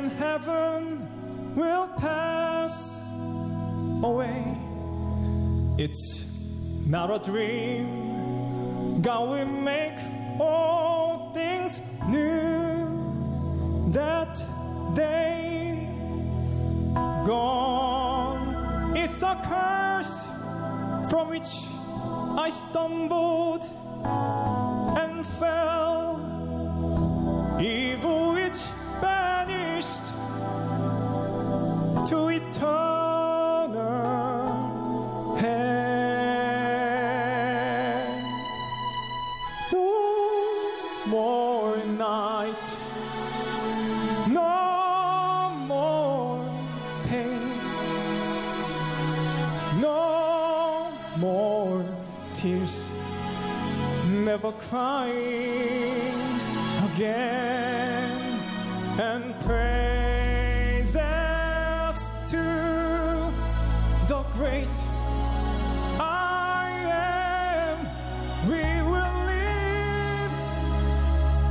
and heaven will pass away. It's not a dream. God will make all things new. That day gone is the curse from which I stumbled and fell. Evil which banished to eternal hell. No more night, no more pain, no more tears, never crying again. And praises to the great I am. We will live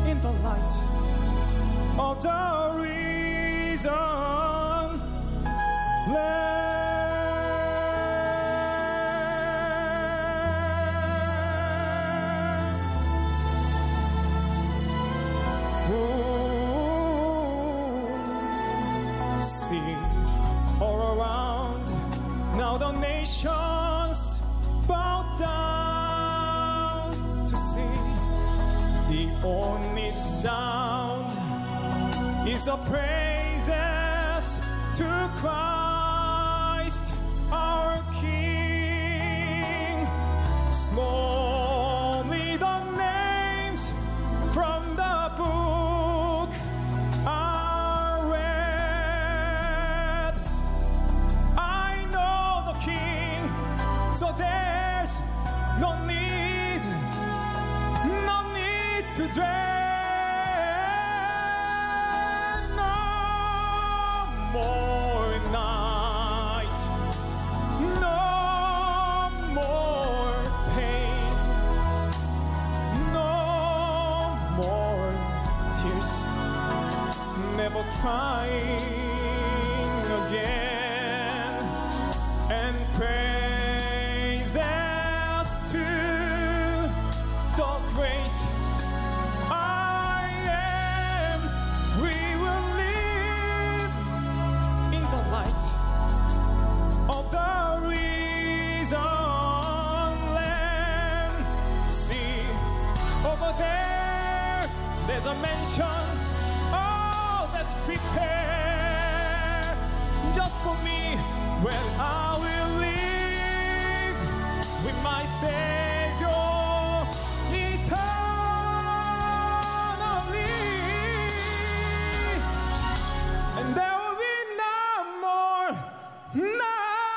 in the light of the risen Lamb. See all around, now the nations bow down to see. The only sound is a praises to Christ our King. Small me the names from the book are read. I know the King, so there's no need to dread. No more night, no more pain, no more tears, never crying again. And praises to the great I am. We will live in the light of the risen Lamb. See over there, there's a mansion, oh, that's prepared just for me, where I will live with my Savior eternally. And there will be no more night,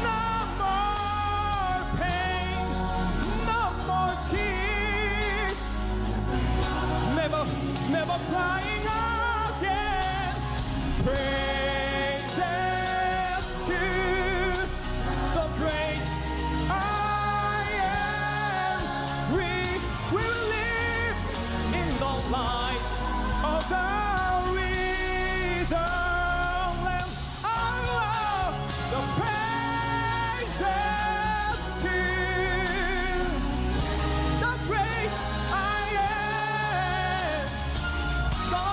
no more pain, no more tears, never crying again. Praises to the great I am. We will live in the light of the risen Lamb. I love the praises to the great I am. The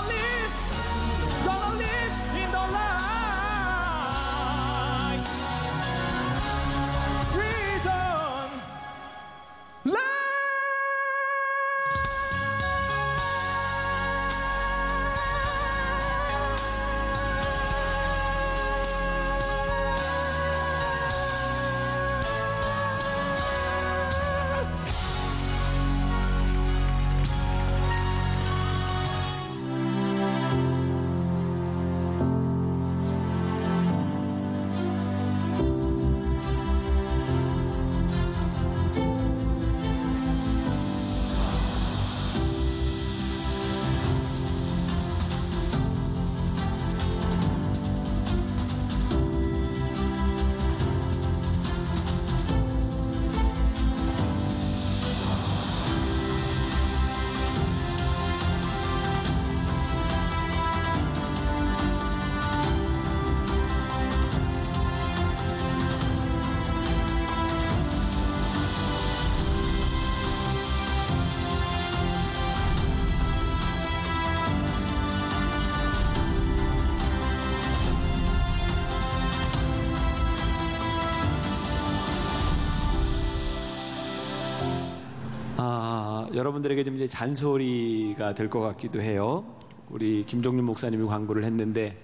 여러분들에게 좀 이제 잔소리가 될 것 같기도 해요. 우리 김종윤 목사님이 광고를 했는데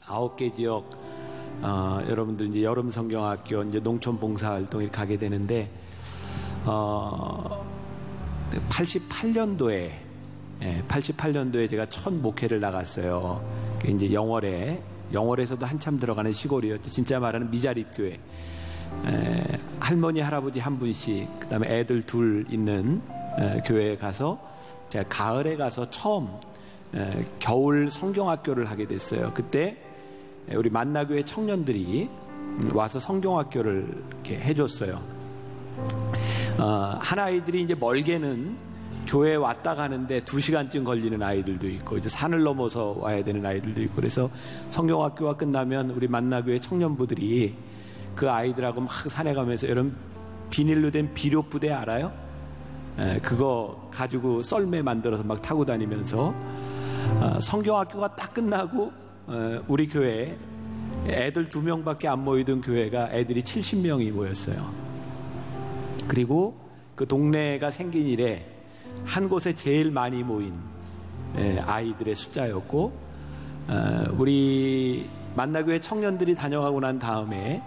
9개 지역 여러분들 이제 여름 성경학교 이제 농촌 봉사활동에 가게 되는데 88년도에 제가 첫 목회를 나갔어요. 이제 영월에서도 한참 들어가는 시골이었죠. 진짜 말하는 미자립 교회. 할머니 할아버지 한 분씩 그다음에 애들 둘 있는 교회에 가서 제가 가을에 가서 처음 겨울 성경학교를 하게 됐어요. 그때 우리 만나교회 청년들이 와서 성경학교를 이렇게 해줬어요. 한 아이들이 이제 멀게는 교회에 왔다 가는데 2시간쯤 걸리는 아이들도 있고 이제 산을 넘어서 와야 되는 아이들도 있고 그래서 성경학교가 끝나면 우리 만나교회 청년부들이 그 아이들하고 막 산에 가면서 여러분 비닐로 된 비료부대 알아요? 그거 가지고 썰매 만들어서 막 타고 다니면서 성경학교가 딱 끝나고 우리 교회에 애들 2명밖에 안 모이던 교회가 애들이 70명이 모였어요. 그리고 그 동네가 생긴 이래 한 곳에 제일 많이 모인 아이들의 숫자였고 우리 만나교회 청년들이 다녀가고 난 다음에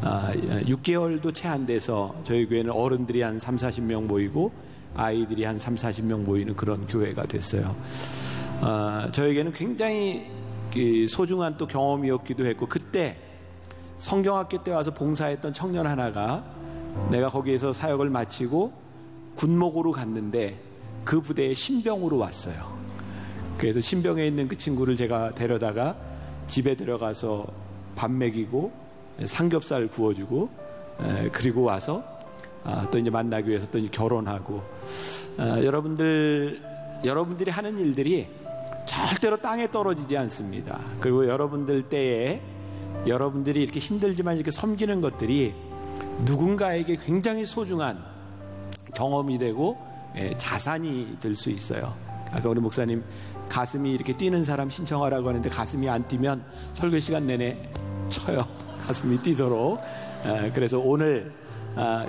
6개월도 채 안 돼서 저희 교회는 어른들이 한 30-40명 모이고 아이들이 한 30-40명 모이는 그런 교회가 됐어요. 저에게는 굉장히 소중한 또 경험이었기도 했고 그때 성경학교 때 와서 봉사했던 청년 하나가 내가 거기에서 사역을 마치고 군목으로 갔는데 그 부대에 신병으로 왔어요. 그래서 신병에 있는 그 친구를 제가 데려다가 집에 들어가서 밥 먹이고 삼겹살 구워주고 그리고 와서 또 이제 만나기 위해서 또 이제 결혼하고 여러분들이 하는 일들이 절대로 땅에 떨어지지 않습니다. 그리고 여러분들 때에 여러분들이 이렇게 힘들지만 이렇게 섬기는 것들이 누군가에게 굉장히 소중한 경험이 되고 자산이 될 수 있어요. 아까 우리 목사님 가슴이 이렇게 뛰는 사람 신청하라고 하는데 가슴이 안 뛰면 설교 시간 내내 쳐요. 가슴이 뛰도록. 그래서 오늘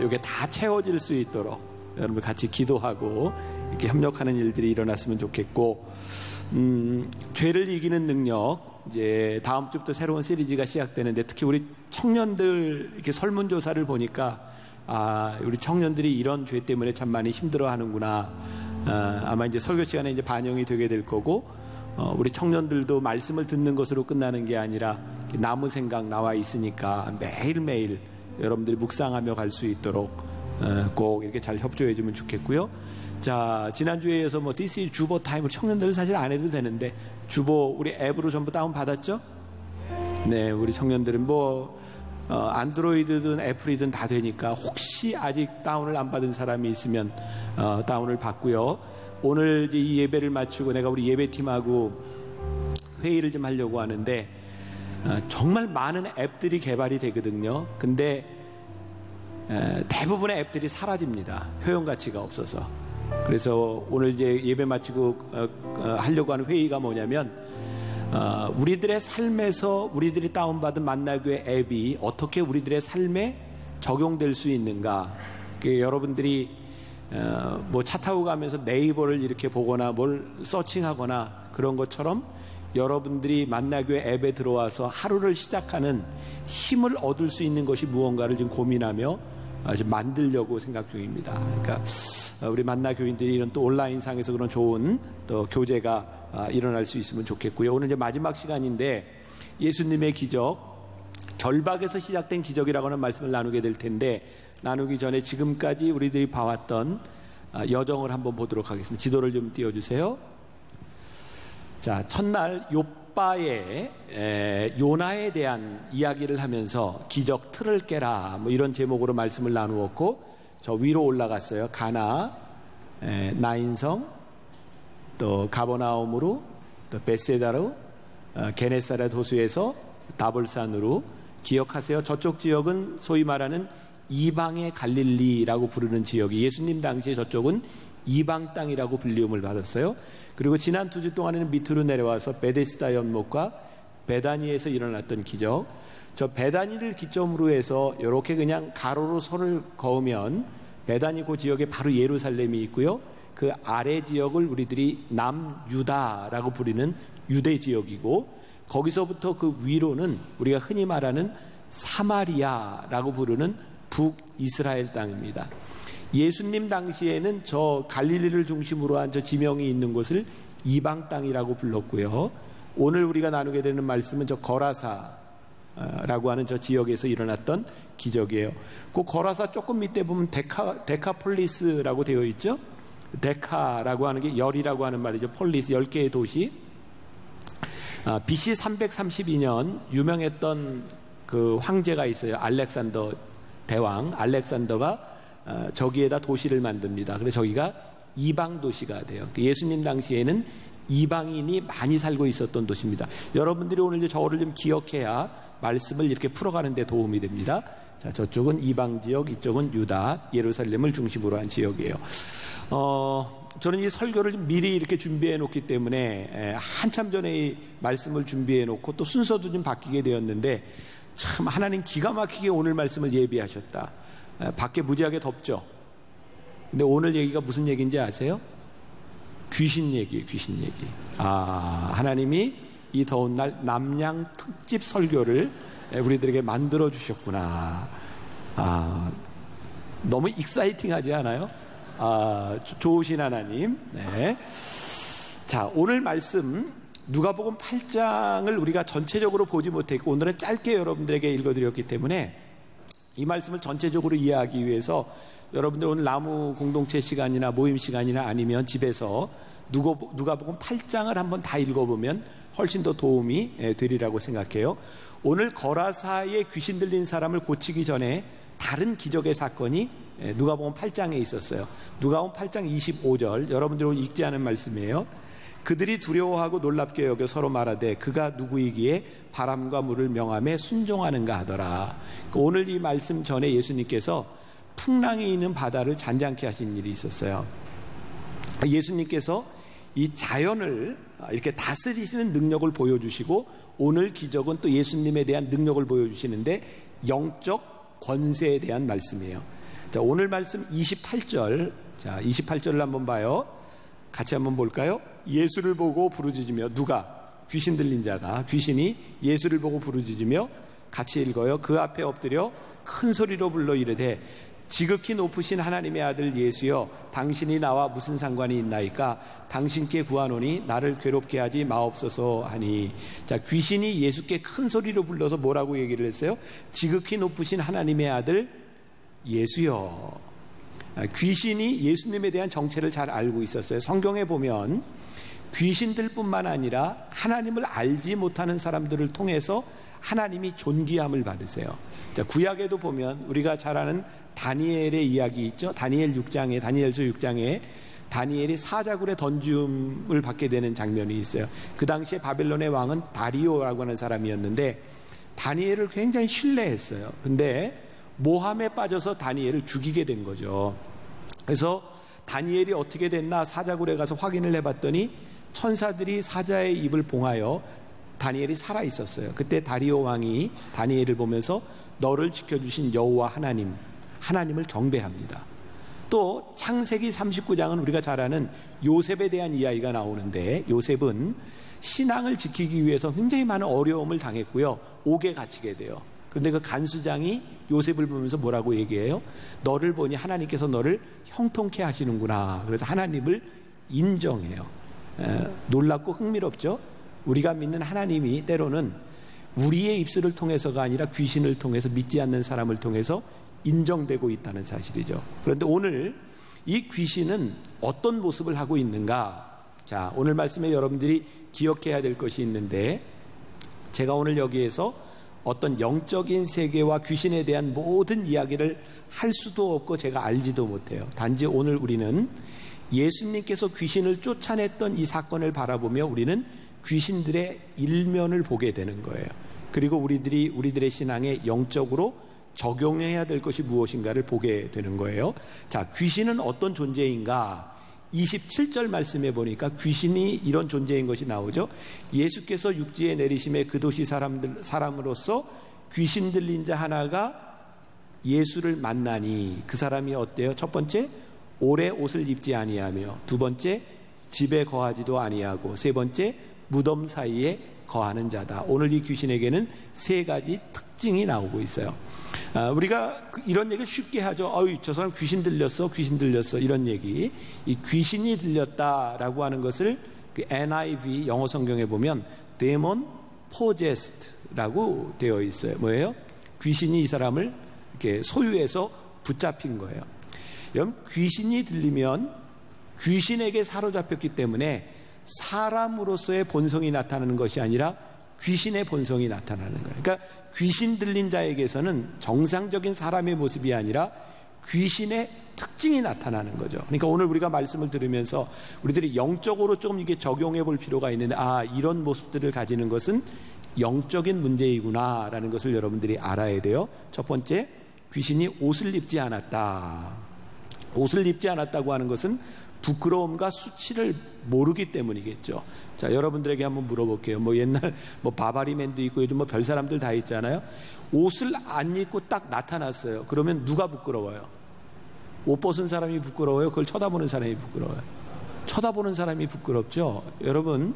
이게 다 채워질 수 있도록 여러분 같이 기도하고 이렇게 협력하는 일들이 일어났으면 좋겠고 죄를 이기는 능력 이제 다음 주부터 새로운 시리즈가 시작되는데 특히 우리 청년들 이렇게 설문조사를 보니까 우리 청년들이 이런 죄 때문에 참 많이 힘들어하는구나. 아마 이제 설교 시간에 이제 반영이 되게 될 거고 우리 청년들도 말씀을 듣는 것으로 끝나는 게 아니라 나무 생각 나와 있으니까 매일매일 여러분들이 묵상하며 갈 수 있도록 꼭 이렇게 잘 협조해 주면 좋겠고요. 자, 지난주에 이어서 This is 주보 타임 우리 청년들은 사실 안 해도 되는데 주보 우리 앱으로 전부 다운 받았죠? 네, 우리 청년들은 안드로이드든 애플이든 다 되니까 혹시 아직 다운을 안 받은 사람이 있으면 다운을 받고요. 오늘 이제 이 예배를 마치고 내가 우리 예배팀하고 회의를 좀 하려고 하는데 정말 많은 앱들이 개발이 되거든요. 근데 대부분의 앱들이 사라집니다. 효용 가치가 없어서. 그래서 오늘 이제 예배 마치고 하려고 하는 회의가 뭐냐면 우리들의 삶에서 우리들이 다운받은 만나교회 앱이 어떻게 우리들의 삶에 적용될 수 있는가. 여러분들이 차 타고 가면서 네이버를 이렇게 보거나 뭘 서칭하거나 그런 것처럼 여러분들이 만나교회 앱에 들어와서 하루를 시작하는 힘을 얻을 수 있는 것이 무언가를 지금 고민하며 지금 만들려고 생각 중입니다. 그러니까 우리 만나교인들이 이런 또 온라인상에서 그런 좋은 또 교제가 일어날 수 있으면 좋겠고요. 오늘 이제 마지막 시간인데 예수님의 기적, 결박에서 시작된 기적이라고 하는 말씀을 나누게 될 텐데 나누기 전에 지금까지 우리들이 봐왔던 여정을 한번 보도록 하겠습니다. 지도를 좀 띄워주세요. 자, 첫날 욥바의 요나에 대한 이야기를 하면서 기적 틀을 깨라 이런 제목으로 말씀을 나누었고 저 위로 올라갔어요. 가나, 나인성, 또 가버나움으로, 또 베세다로, 게네사렛 호수에서 다볼산으로. 기억하세요. 저쪽 지역은 소위 말하는 이방의 갈릴리라고 부르는 지역이 예수님 당시에 저쪽은 이방 땅이라고 불리움을 받았어요. 그리고 지난 2주 동안에는 밑으로 내려와서 베데스다 연못과 베다니에서 일어났던 기적. 저 베다니를 기점으로 해서 이렇게 그냥 가로로 손을 그으면 베다니 그 지역에 바로 예루살렘이 있고요. 그 아래 지역을 우리들이 남유다라고 부르는 유대 지역이고, 거기서부터 그 위로는 우리가 흔히 말하는 사마리아라고 부르는 북이스라엘 땅입니다. 예수님 당시에는 저 갈릴리를 중심으로 한 저 지명이 있는 곳을 이방 땅이라고 불렀고요. 오늘 우리가 나누게 되는 말씀은 저 거라사라고 하는 저 지역에서 일어났던 기적이에요. 그 거라사 조금 밑에 보면 데카폴리스라고 되어 있죠. 데카라고 하는 게 열이라고 하는 말이죠. 폴리스 10개의 도시. BC 332년 유명했던 그 황제가 있어요. 알렉산더 대왕. 알렉산더가 저기에다 도시를 만듭니다. 그래서 저기가 이방 도시가 돼요. 예수님 당시에는 이방인이 많이 살고 있었던 도시입니다. 여러분들이 오늘 이제 저를 좀 기억해야 말씀을 이렇게 풀어가는 데 도움이 됩니다. 자, 저쪽은 이방 지역, 이쪽은 유다, 예루살렘을 중심으로 한 지역이에요. 저는 이 설교를 미리 이렇게 준비해 놓기 때문에 한참 전에 이 말씀을 준비해 놓고 또 순서도 좀 바뀌게 되었는데, 참 하나님 기가 막히게 오늘 말씀을 예비하셨다. 밖에 무지하게 덥죠. 근데 오늘 얘기가 무슨 얘기인지 아세요? 귀신 얘기예요. 귀신 얘기. 하나님이 이 더운 날 남양 특집 설교를 우리들에게 만들어 주셨구나. 너무 익사이팅하지 않아요? 좋으신 하나님. 네. 자, 오늘 말씀 누가복음 8장을 우리가 전체적으로 보지 못했고, 오늘은 짧게 여러분들에게 읽어드렸기 때문에 이 말씀을 전체적으로 이해하기 위해서 여러분들 오늘 나무 공동체 시간이나 모임 시간이나 아니면 집에서 누가복음 8장을 한번 다 읽어보면 훨씬 더 도움이 되리라고 생각해요. 오늘 거라사에 귀신 들린 사람을 고치기 전에 다른 기적의 사건이 누가복음 8장에 있었어요. 누가복음 8장 25절, 여러분들 오늘 읽지 않은 말씀이에요. 그들이 두려워하고 놀랍게 여겨 서로 말하되 그가 누구이기에 바람과 물을 명함에 순종하는가 하더라. 오늘 이 말씀 전에 예수님께서 풍랑이 있는 바다를 잔잔케 하신 일이 있었어요. 예수님께서 이 자연을 이렇게 다스리시는 능력을 보여주시고, 오늘 기적은 또 예수님에 대한 능력을 보여주시는데 영적 권세에 대한 말씀이에요. 자, 오늘 말씀 28절, 자 28절을 한번 봐요. 같이 한번 볼까요? 예수를 보고 부르짖으며, 누가? 귀신 들린 자가, 귀신이 예수를 보고 부르짖으며, 같이 읽어요. 그 앞에 엎드려 큰 소리로 불러 이르되 지극히 높으신 하나님의 아들 예수여, 당신이 나와 무슨 상관이 있나이까? 당신께 구하노니 나를 괴롭게 하지 마옵소서 하니. 자, 귀신이 예수께 큰 소리로 불러서 뭐라고 얘기를 했어요? 지극히 높으신 하나님의 아들 예수여. 귀신이 예수님에 대한 정체를 잘 알고 있었어요. 성경에 보면 귀신들뿐만 아니라 하나님을 알지 못하는 사람들을 통해서 하나님이 존귀함을 받으세요. 자, 구약에도 보면 우리가 잘 아는 다니엘의 이야기 있죠. 다니엘서 6장에 다니엘이 사자굴에 던짐을 받게 되는 장면이 있어요. 그 당시에 바벨론의 왕은 다리오라고 하는 사람이었는데 다니엘을 굉장히 신뢰했어요. 근데 모함에 빠져서 다니엘을 죽이게 된 거죠. 그래서 다니엘이 어떻게 됐나 사자굴에 가서 확인을 해봤더니 천사들이 사자의 입을 봉하여 다니엘이 살아 있었어요. 그때 다리오 왕이 다니엘을 보면서 너를 지켜주신 여호와 하나님을 경배합니다. 또 창세기 39장은 우리가 잘 아는 요셉에 대한 이야기가 나오는데, 요셉은 신앙을 지키기 위해서 굉장히 많은 어려움을 당했고요, 옥에 갇히게 돼요. 그런데 그 간수장이 요셉을 보면서 뭐라고 얘기해요? 너를 보니 하나님께서 너를 형통케 하시는구나. 그래서 하나님을 인정해요. 놀랍고 흥미롭죠? 우리가 믿는 하나님이 때로는 우리의 입술을 통해서가 아니라 귀신을 통해서, 믿지 않는 사람을 통해서 인정되고 있다는 사실이죠. 그런데 오늘 이 귀신은 어떤 모습을 하고 있는가? 자, 오늘 말씀에 여러분들이 기억해야 될 것이 있는데, 제가 오늘 여기에서 어떤 영적인 세계와 귀신에 대한 모든 이야기를 할 수도 없고 제가 알지도 못해요. 단지 오늘 우리는 예수님께서 귀신을 쫓아냈던 이 사건을 바라보며 우리는 귀신들의 일면을 보게 되는 거예요. 그리고 우리들의 신앙에 영적으로 적용해야 될 것이 무엇인가를 보게 되는 거예요. 자, 귀신은 어떤 존재인가? 27절 말씀에 보니까 귀신이 이런 존재인 것이 나오죠. 예수께서 육지에 내리심에 그 도시 사람으로서 귀신 들린 자 하나가 예수를 만나니 그 사람이 어때요? 첫 번째, 오래 옷을 입지 아니하며, 두 번째, 집에 거하지도 아니하고, 세 번째, 무덤 사이에 거하는 자다. 오늘 이 귀신에게는 세 가지 특징이 나오고 있어요. 우리가 이런 얘기를 쉽게 하죠. 저 사람 귀신 들렸어, 귀신 들렸어, 이런 얘기. 이 귀신이 들렸다라고 하는 것을 그 NIV 영어 성경에 보면 demon possed라고 되어 있어요. 뭐예요? 귀신이 이 사람을 이렇게 소유해서 붙잡힌 거예요. 여러분, 귀신이 들리면 귀신에게 사로잡혔기 때문에 사람으로서의 본성이 나타나는 것이 아니라 귀신의 본성이 나타나는 거예요. 그러니까 귀신 들린 자에게서는 정상적인 사람의 모습이 아니라 귀신의 특징이 나타나는 거죠. 그러니까 오늘 우리가 말씀을 들으면서 우리들이 영적으로 조금 이게 적용해 볼 필요가 있는데, 이런 모습들을 가지는 것은 영적인 문제이구나 라는 것을 여러분들이 알아야 돼요. 첫 번째, 귀신이 옷을 입지 않았다. 옷을 입지 않았다고 하는 것은 부끄러움과 수치를 모르기 때문이겠죠. 자, 여러분들에게 한번 물어볼게요. 옛날 바바리맨도 있고 요즘 별 사람들 다 있잖아요. 옷을 안 입고 딱 나타났어요. 그러면 누가 부끄러워요? 옷 벗은 사람이 부끄러워요? 그걸 쳐다보는 사람이 부끄러워요? 쳐다보는 사람이 부끄럽죠. 여러분,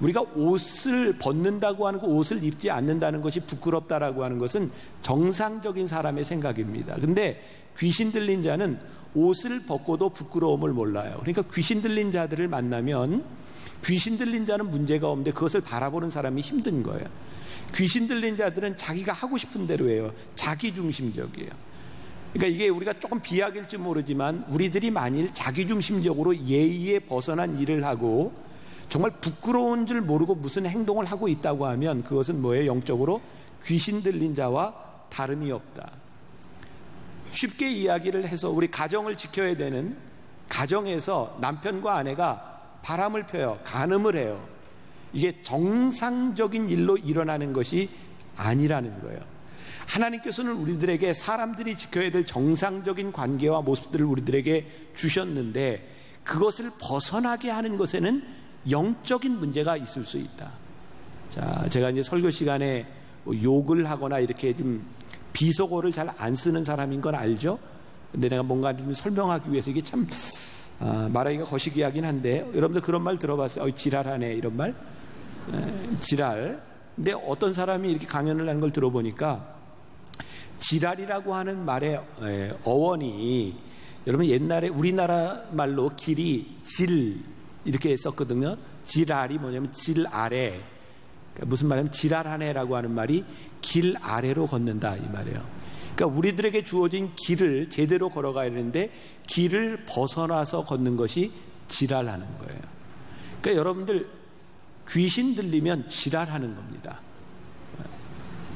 우리가 옷을 벗는다고 하는 거, 옷을 입지 않는다는 것이 부끄럽다라고 하는 것은 정상적인 사람의 생각입니다. 근데 귀신 들린 자는 옷을 벗고도 부끄러움을 몰라요. 그러니까 귀신 들린 자들을 만나면, 귀신 들린 자는 문제가 없는데 그것을 바라보는 사람이 힘든 거예요. 귀신 들린 자들은 자기가 하고 싶은 대로 해요. 자기중심적이에요. 그러니까 이게 우리가 조금 비약일지 모르지만 우리들이 만일 자기중심적으로 예의에 벗어난 일을 하고 정말 부끄러운 줄 모르고 무슨 행동을 하고 있다고 하면 그것은 뭐예요? 영적으로 귀신 들린 자와 다름이 없다. 쉽게 이야기를 해서 우리 가정을 지켜야 되는 가정에서 남편과 아내가 바람을 펴요. 간음을 해요. 이게 정상적인 일로 일어나는 것이 아니라는 거예요. 하나님께서는 우리들에게 사람들이 지켜야 될 정상적인 관계와 모습들을 우리들에게 주셨는데 그것을 벗어나게 하는 것에는 영적인 문제가 있을 수 있다. 자, 제가 이제 설교 시간에 욕을 하거나 이렇게 좀 비속어를 잘 안 쓰는 사람인 건 알죠? 근데 내가 뭔가 좀 설명하기 위해서 이게 참 말하기가 거시기하긴 한데, 여러분들 그런 말 들어봤어요? 지랄하네, 이런 말? 지랄. 근데 어떤 사람이 이렇게 강연을 하는 걸 들어보니까 지랄이라고 하는 말의 어원이, 여러분 옛날에 우리나라 말로 길이 질 이렇게 썼거든요. 지랄이 뭐냐면 질 아래. 그러니까 무슨 말이냐면 지랄하네라고 하는 말이 길 아래로 걷는다, 이 말이에요. 그러니까 우리들에게 주어진 길을 제대로 걸어가야 되는데 길을 벗어나서 걷는 것이 지랄하는 거예요. 그러니까 여러분들 귀신 들리면 지랄하는 겁니다.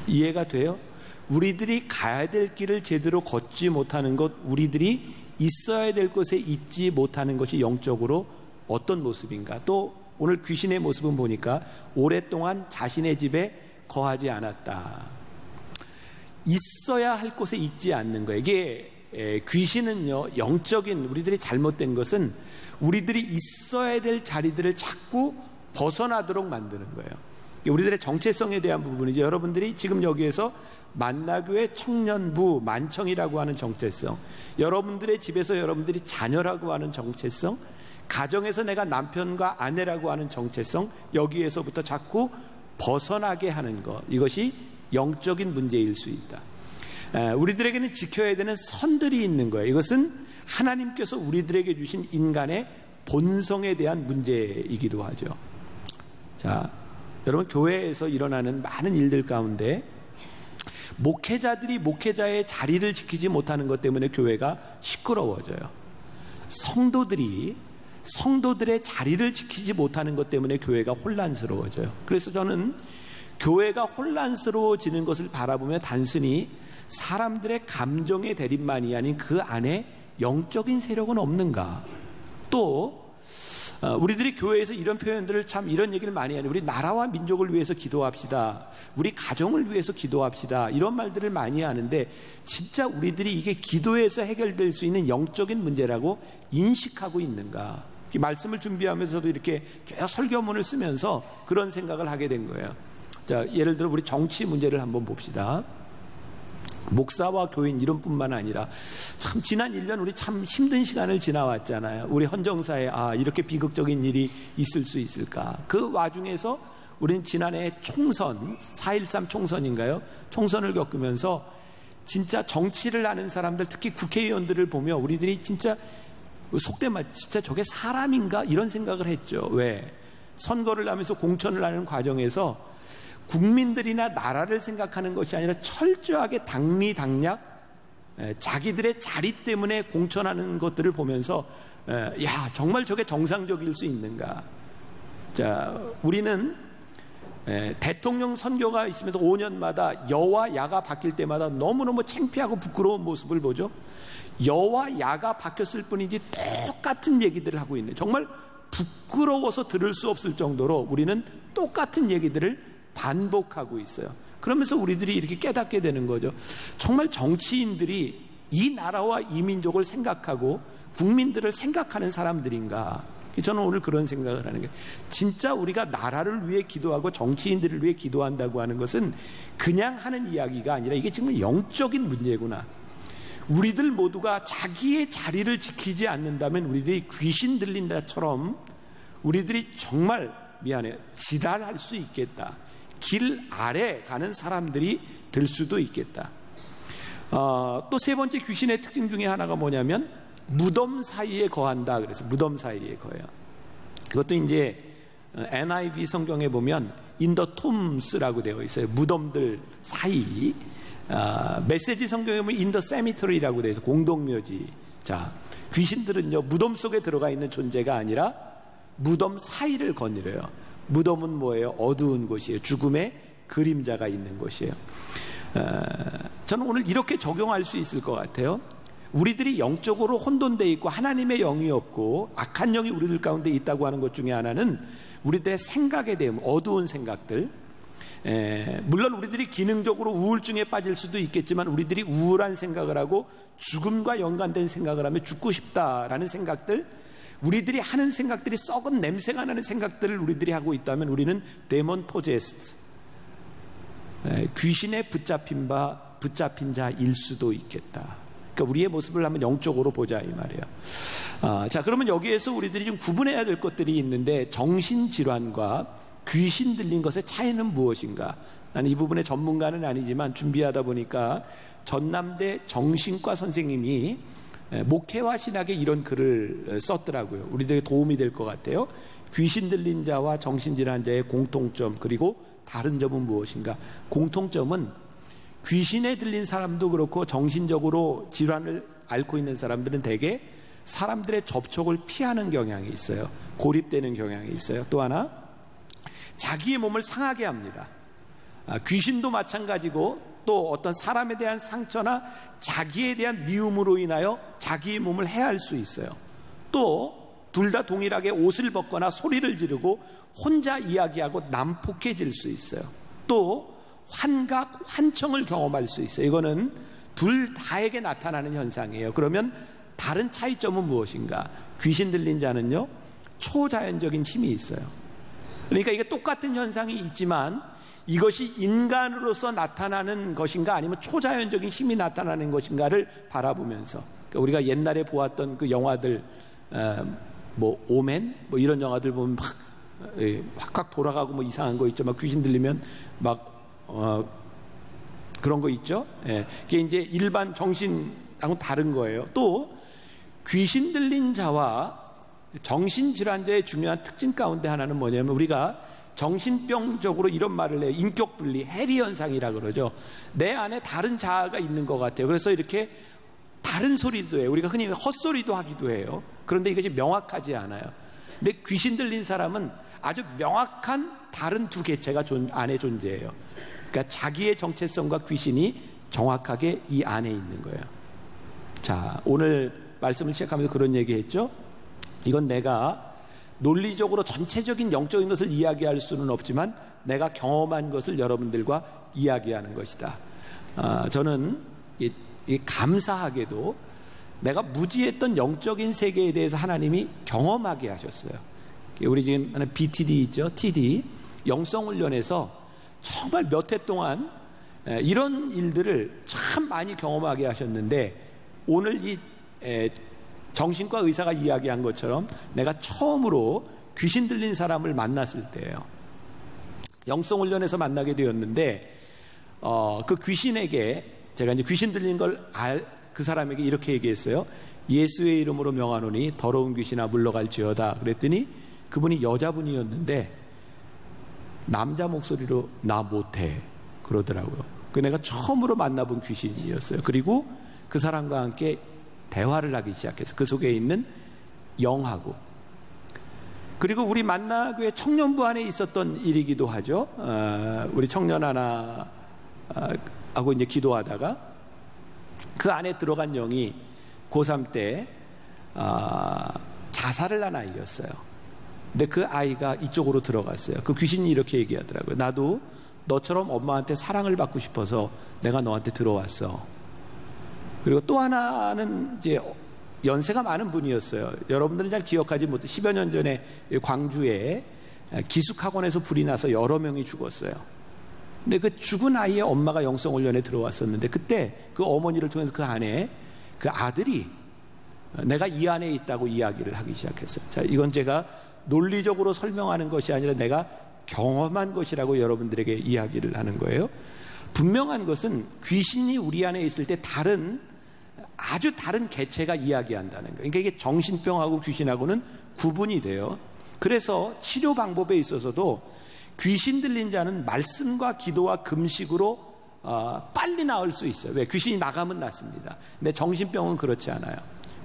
이해가 돼요? 우리들이 가야 될 길을 제대로 걷지 못하는 것, 우리들이 있어야 될 곳에 있지 못하는 것이 영적으로 어떤 모습인가. 또 오늘 귀신의 모습은 보니까 오랫동안 자신의 집에 거하지 않았다. 있어야 할 곳에 있지 않는 거예요. 이게 귀신은요, 영적인 우리들이 잘못된 것은 우리들이 있어야 될 자리들을 자꾸 벗어나도록 만드는 거예요. 우리들의 정체성에 대한 부분이죠. 여러분들이 지금 여기에서 만나교회 청년부 만청이라고 하는 정체성, 여러분들의 집에서 여러분들이 자녀라고 하는 정체성, 가정에서 내가 남편과 아내라고 하는 정체성, 여기에서부터 자꾸 벗어나게 하는 것, 이것이 영적인 문제일 수 있다. 우리들에게는 지켜야 되는 선들이 있는 거예요. 이것은 하나님께서 우리들에게 주신 인간의 본성에 대한 문제이기도 하죠. 자, 여러분, 교회에서 일어나는 많은 일들 가운데 목회자들이 목회자의 자리를 지키지 못하는 것 때문에 교회가 시끄러워져요. 성도들의 자리를 지키지 못하는 것 때문에 교회가 혼란스러워져요. 그래서 저는 교회가 혼란스러워지는 것을 바라보며 단순히 사람들의 감정의 대립만이 아닌 그 안에 영적인 세력은 없는가. 또 우리들이 교회에서 이런 표현들을 참 이런 얘기를 많이 하는, 우리 나라와 민족을 위해서 기도합시다, 우리 가정을 위해서 기도합시다, 이런 말들을 많이 하는데 진짜 우리들이 이게 기도에서 해결될 수 있는 영적인 문제라고 인식하고 있는가. 이 말씀을 준비하면서도 이렇게 쭉 설교문을 쓰면서 그런 생각을 하게 된 거예요. 자, 예를 들어 우리 정치 문제를 한번 봅시다. 목사와 교인 이런뿐만 아니라 참 지난 1년 우리 참 힘든 시간을 지나왔잖아요. 우리 헌정사에 이렇게 비극적인 일이 있을 수 있을까? 그 와중에서 우리는 지난해 총선 4.13 총선인가요? 총선을 겪으면서 진짜 정치를 하는 사람들, 특히 국회의원들을 보며 우리들이 진짜 속된 말, 진짜 저게 사람인가? 이런 생각을 했죠. 왜? 선거를 하면서 공천을 하는 과정에서 국민들이나 나라를 생각하는 것이 아니라 철저하게 당리당략, 자기들의 자리 때문에 공천하는 것들을 보면서 정말 저게 정상적일 수 있는가? 자, 우리는 대통령 선거가 있으면서 5년마다 여와 야가 바뀔 때마다 너무너무 창피하고 부끄러운 모습을 보죠. 여와 야가 바뀌었을 뿐이지 똑같은 얘기들을 하고 있는, 정말 부끄러워서 들을 수 없을 정도로 우리는 똑같은 얘기들을 반복하고 있어요. 그러면서 우리들이 이렇게 깨닫게 되는 거죠. 정말 정치인들이 이 나라와 이 민족을 생각하고 국민들을 생각하는 사람들인가? 저는 오늘 그런 생각을 하는 게, 진짜 우리가 나라를 위해 기도하고 정치인들을 위해 기도한다고 하는 것은 그냥 하는 이야기가 아니라 이게 정말 영적인 문제구나. 우리들 모두가 자기의 자리를 지키지 않는다면 우리들이 귀신 들린다처럼 우리들이 정말 지랄할 수 있겠다. 길 아래 가는 사람들이 될 수도 있겠다. 또 세 번째 귀신의 특징 중에 하나가 뭐냐면 무덤 사이에 거한다. 그래서 무덤 사이에 거해요. 이것도 이제 NIV 성경에 보면 in the tombs라고 되어 있어요. 무덤들 사이. 메시지 성경에 보면 in the cemetery라고 되어 있어요. 공동묘지. 자, 귀신들은요 무덤 속에 들어가 있는 존재가 아니라 무덤 사이를 거느려요. 무덤은 뭐예요? 어두운 곳이에요. 죽음의 그림자가 있는 곳이에요. 저는 오늘 이렇게 적용할 수 있을 것 같아요. 우리들이 영적으로 혼돈되어 있고 하나님의 영이 없고 악한 영이 우리들 가운데 있다고 하는 것 중에 하나는 우리들의 생각에 대한 어두운 생각들. 물론 우리들이 기능적으로 우울증에 빠질 수도 있겠지만 우리들이 우울한 생각을 하고 죽음과 연관된 생각을 하며 죽고 싶다라는 생각들, 우리들이 하는 생각들이 썩은 냄새가 나는 생각들을 우리들이 하고 있다면 우리는 데몬 포제스트, 귀신에 붙잡힌 자일 수도 있겠다. 그러니까 우리의 모습을 한번 영적으로 보자 이 말이에요. 자, 그러면 여기에서 우리들이 좀 구분해야 될 것들이 있는데, 정신질환과 귀신 들린 것의 차이는 무엇인가? 나는 이 부분의 전문가는 아니지만 준비하다 보니까 전남대 정신과 선생님이 목회와 신학에 이런 글을 썼더라고요. 우리들에게 도움이 될 것 같아요. 귀신 들린 자와 정신질환자의 공통점, 그리고 다른 점은 무엇인가? 공통점은 귀신에 들린 사람도 그렇고 정신적으로 질환을 앓고 있는 사람들은 대개 사람들의 접촉을 피하는 경향이 있어요. 고립되는 경향이 있어요. 또 하나, 자기의 몸을 상하게 합니다. 귀신도 마찬가지고 또 어떤 사람에 대한 상처나 자기에 대한 미움으로 인하여 자기의 몸을 해할 수 있어요. 또 둘 다 동일하게 옷을 벗거나 소리를 지르고 혼자 이야기하고 난폭해질 수 있어요. 또 환각, 환청을 경험할 수 있어요. 이거는 둘 다에게 나타나는 현상이에요. 그러면 다른 차이점은 무엇인가? 귀신 들린 자는요 초자연적인 힘이 있어요. 그러니까 이게 똑같은 현상이 있지만 이것이 인간으로서 나타나는 것인가 아니면 초자연적인 힘이 나타나는 것인가를 바라보면서, 그러니까 우리가 옛날에 보았던 그 영화들, 뭐 오멘 뭐 이런 영화들 보면 막 확확 돌아가고 뭐 이상한 거 있죠. 막 귀신 들리면 막 그런 거 있죠. 그게 이제 일반 정신하고 다른 거예요. 또 귀신 들린 자와 정신질환자의 중요한 특징 가운데 하나는 뭐냐면, 우리가 정신병적으로 이런 말을 해요. 인격분리, 해리현상이라 그러죠. 내 안에 다른 자아가 있는 것 같아요. 그래서 이렇게 다른 소리도 해요. 우리가 흔히 헛소리도 하기도 해요. 그런데 이것이 명확하지 않아요. 근데 귀신 들린 사람은 아주 명확한 다른 두 개체가 안에 존재해요. 그러니까 자기의 정체성과 귀신이 정확하게 이 안에 있는 거예요. 자, 오늘 말씀을 시작하면서 그런 얘기했죠. 이건 내가 논리적으로 전체적인 영적인 것을 이야기할 수는 없지만 내가 경험한 것을 여러분들과 이야기하는 것이다. 저는 감사하게도 내가 무지했던 영적인 세계에 대해서 하나님이 경험하게 하셨어요. 우리 지금 BTD 있죠? TD 영성훈련에서 정말 몇 해 동안 이런 일들을 참 많이 경험하게 하셨는데 오늘 이 정신과 의사가 이야기한 것처럼 내가 처음으로 귀신 들린 사람을 만났을 때예요. 영성훈련에서 만나게 되었는데 그 귀신에게 제가 이제 귀신 들린 걸 그 사람에게 이렇게 얘기했어요. 예수의 이름으로 명하노니 더러운 귀신아 물러갈지어다. 그랬더니 그분이 여자분이었는데 남자 목소리로 나 못해 그러더라고요. 그 내가 처음으로 만나본 귀신이었어요. 그리고 그 사람과 함께 대화를 하기 시작해서 그 속에 있는 영하고, 그리고 우리 만나교회 청년부 안에 있었던 일이기도 하죠. 우리 청년 하나 하고 이제 기도하다가 그 안에 들어간 영이 고3 때 자살을 한 아이였어요. 근데 그 아이가 이쪽으로 들어갔어요. 그 귀신이 이렇게 얘기하더라고요. 나도 너처럼 엄마한테 사랑을 받고 싶어서 내가 너한테 들어왔어. 그리고 또 하나는 이제 연세가 많은 분이었어요. 여러분들은 잘 기억하지 못해 10여 년 전에 광주에 기숙학원에서 불이 나서 여러 명이 죽었어요. 근데 그 죽은 아이의 엄마가 영성훈련에 들어왔었는데 그때 그 어머니를 통해서 그 안에 그 아들이 내가 이 안에 있다고 이야기를 하기 시작했어요. 자, 이건 제가 논리적으로 설명하는 것이 아니라 내가 경험한 것이라고 여러분들에게 이야기를 하는 거예요. 분명한 것은 귀신이 우리 안에 있을 때 아주 다른 개체가 이야기한다는 거예요. 그러니까 이게 정신병하고 귀신하고는 구분이 돼요. 그래서 치료 방법에 있어서도 귀신 들린 자는 말씀과 기도와 금식으로 빨리 나을 수 있어요. 왜? 귀신이 나가면 낫습니다. 근데 정신병은 그렇지 않아요.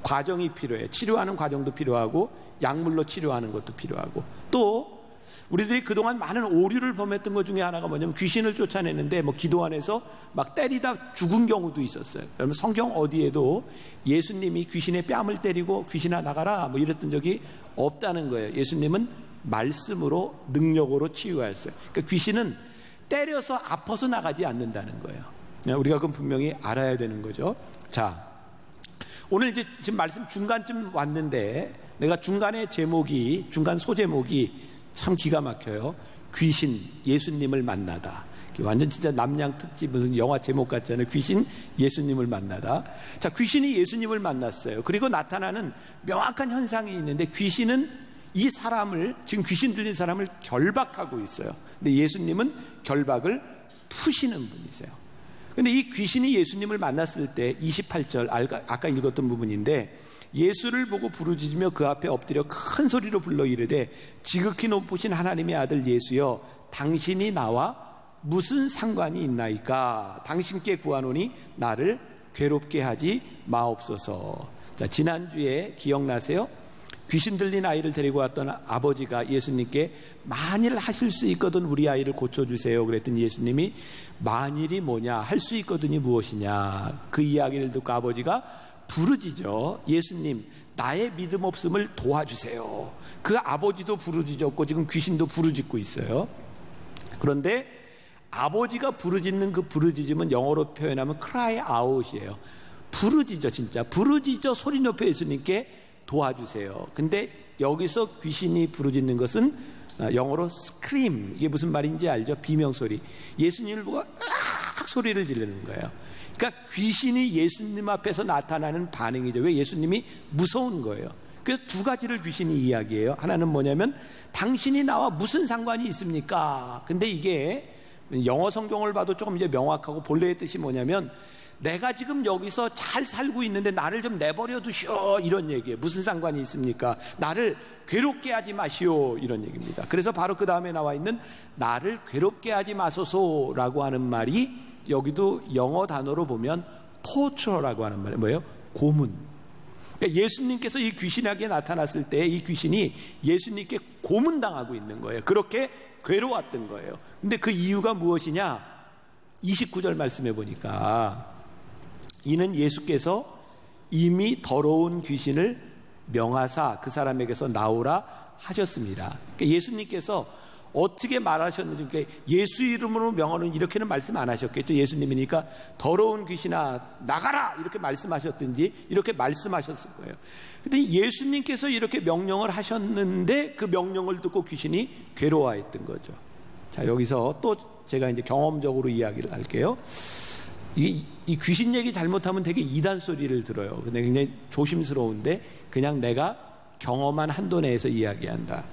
과정이 필요해요. 치료하는 과정도 필요하고 약물로 치료하는 것도 필요하고, 또 우리들이 그동안 많은 오류를 범했던 것 중에 하나가 뭐냐면 귀신을 쫓아내는데 기도 안에서 막 때리다 죽은 경우도 있었어요. 여러분 성경 어디에도 예수님이 귀신의 뺨을 때리고 귀신아 나가라 이랬던 적이 없다는 거예요. 예수님은 말씀으로 능력으로 치유하였어요. 그러니까 귀신은 때려서 아파서 나가지 않는다는 거예요. 우리가 그건 분명히 알아야 되는 거죠. 자, 오늘 이제 지금 말씀 중간쯤 왔는데 내가 중간 소제목이 참 기가 막혀요. 귀신 예수님을 만나다. 완전 진짜 남양 특집 무슨 영화 제목 같잖아요. 귀신 예수님을 만나다. 자, 귀신이 예수님을 만났어요. 그리고 나타나는 명확한 현상이 있는데 귀신은 이 사람을, 지금 귀신 들린 사람을 결박하고 있어요. 근데 예수님은 결박을 푸시는 분이세요. 근데 이 귀신이 예수님을 만났을 때 28절 아까 읽었던 부분인데, 예수를 보고 부르짖으며 그 앞에 엎드려 큰 소리로 불러 이르되 지극히 높으신 하나님의 아들 예수여 당신이 나와 무슨 상관이 있나이까? 당신께 구하노니 나를 괴롭게 하지 마옵소서. 자, 지난주에 기억나세요? 귀신 들린 아이를 데리고 왔던 아버지가 예수님께 만일 하실 수 있거든 우리 아이를 고쳐주세요 그랬더니 예수님이 만일이 뭐냐, 할 수 있거든이 무엇이냐, 그 이야기를 듣고 아버지가 부르짖어 예수님 나의 믿음 없음을 도와주세요. 그 아버지도 부르짖었고 지금 귀신도 부르짖고 있어요. 그런데 아버지가 부르짖는 그 부르짖음은 영어로 표현하면 cry out이에요. 부르짖어, 진짜 부르짖어 소리 높여 예수님께 도와주세요. 근데 여기서 귀신이 부르짖는 것은 영어로 scream, 이게 무슨 말인지 알죠? 비명소리. 예수님을 보고 으악 소리를 지르는 거예요. 그러니까 귀신이 예수님 앞에서 나타나는 반응이죠. 왜? 예수님이 무서운 거예요. 그래서 두 가지를 귀신이 이야기해요. 하나는 뭐냐면 당신이 나와 무슨 상관이 있습니까? 근데 이게 영어 성경을 봐도 조금 이제 명확하고 본래의 뜻이 뭐냐면 내가 지금 여기서 잘 살고 있는데 나를 좀 내버려 두시오, 이런 얘기예요. 무슨 상관이 있습니까? 나를 괴롭게 하지 마시오, 이런 얘기입니다. 그래서 바로 그 다음에 나와 있는 나를 괴롭게 하지 마소서라고 하는 말이 여기도 영어 단어로 보면 torture라고 하는 말이에요. 뭐예요? 고문. 그러니까 예수님께서 이 귀신에게 나타났을 때 이 귀신이 예수님께 고문당하고 있는 거예요. 그렇게 괴로웠던 거예요. 근데 그 이유가 무엇이냐? 29절 말씀해 보니까 이는 예수께서 이미 더러운 귀신을 명하사 그 사람에게서 나오라 하셨습니다. 그러니까 예수님께서 어떻게 말하셨는지, 그러니까 예수 이름으로 명하는 이렇게는 말씀 안 하셨겠죠. 예수님이니까 더러운 귀신아 나가라 이렇게 말씀하셨든지 이렇게 말씀하셨을 거예요. 근데 예수님께서 이렇게 명령을 하셨는데 그 명령을 듣고 귀신이 괴로워했던 거죠. 자, 여기서 또 제가 이제 경험적으로 이야기를 할게요. 이 귀신 얘기 잘못하면 되게 이단 소리를 들어요. 근데 굉장히 조심스러운데 그냥 내가 경험한 한도 내에서 이야기한다.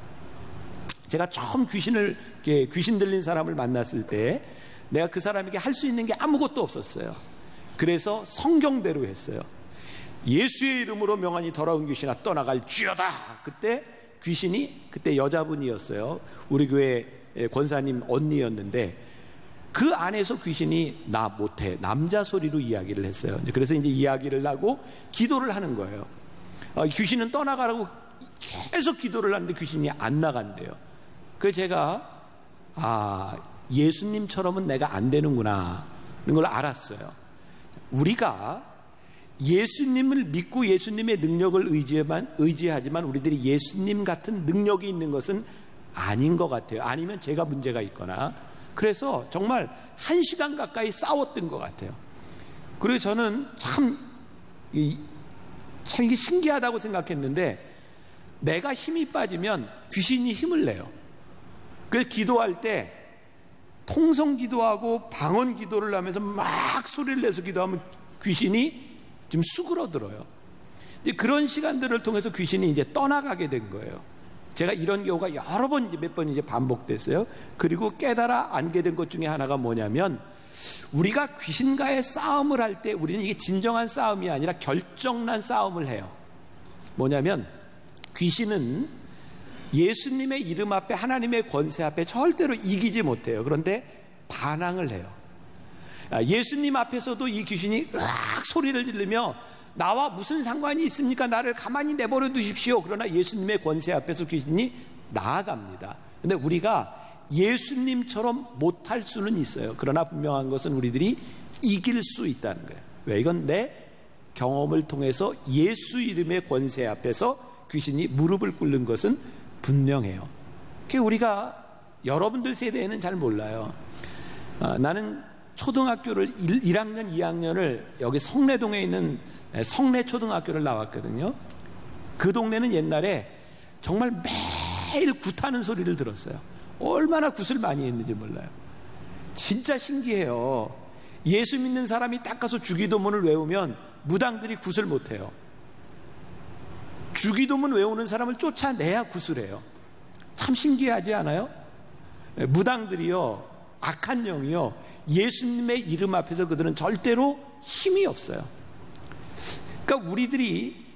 제가 처음 귀신 들린 사람을 만났을 때 내가 그 사람에게 할 수 있는 게 아무것도 없었어요. 그래서 성경대로 했어요. 예수의 이름으로 명하니 더러운 귀신아 떠나갈지어다. 그때 여자분이었어요. 우리 교회 권사님 언니였는데 그 안에서 귀신이 나 못해 남자 소리로 이야기를 했어요. 그래서 이제 이야기를 하고 기도를 하는 거예요. 귀신은 떠나가라고 계속 기도를 하는데 귀신이 안 나간대요. 그래서 제가 예수님처럼은 내가 안 되는구나 이런 걸 알았어요. 우리가 예수님을 믿고 예수님의 능력을 의지하지만 우리들이 예수님 같은 능력이 있는 것은 아닌 것 같아요. 아니면 제가 문제가 있거나. 그래서 정말 1시간 가까이 싸웠던 것 같아요. 그리고 저는 참 이게 신기하다고 생각했는데 내가 힘이 빠지면 귀신이 힘을 내요. 그래서 기도할 때 통성 기도하고 방언 기도를 하면서 막 소리를 내서 기도하면 귀신이 좀 수그러들어요. 이제 그런 시간들을 통해서 귀신이 이제 떠나가게 된 거예요. 제가 이런 경우가 여러 번, 몇 번 이제 반복됐어요. 그리고 깨달아 알게 된 것 중에 하나가 뭐냐면 우리가 귀신과의 싸움을 할 때 우리는 이게 진정한 싸움이 아니라 결정난 싸움을 해요. 뭐냐면 귀신은 예수님의 이름 앞에 하나님의 권세 앞에 절대로 이기지 못해요. 그런데 반항을 해요. 예수님 앞에서도 이 귀신이 으악 소리를 지르며 나와 무슨 상관이 있습니까? 나를 가만히 내버려 두십시오. 그러나 예수님의 권세 앞에서 귀신이 나아갑니다. 근데 우리가 예수님처럼 못할 수는 있어요. 그러나 분명한 것은 우리들이 이길 수 있다는 거예요. 왜? 이건 내 경험을 통해서 예수 이름의 권세 앞에서 귀신이 무릎을 꿇는 것은 분명해요. 우리가 여러분들 세대에는 잘 몰라요. 나는 초등학교를 1학년, 2학년을 여기 성내동에 있는 성내초등학교를 나왔거든요. 그 동네는 옛날에 정말 매일 굿하는 소리를 들었어요. 얼마나 굿을 많이 했는지 몰라요. 진짜 신기해요. 예수 믿는 사람이 딱 가서 주기도문을 외우면 무당들이 굿을 못해요. 주기도문 외우는 사람을 쫓아내야 굿을 해요. 참 신기하지 않아요? 무당들이요, 악한 영이요, 예수님의 이름 앞에서 그들은 절대로 힘이 없어요. 그러니까 우리들이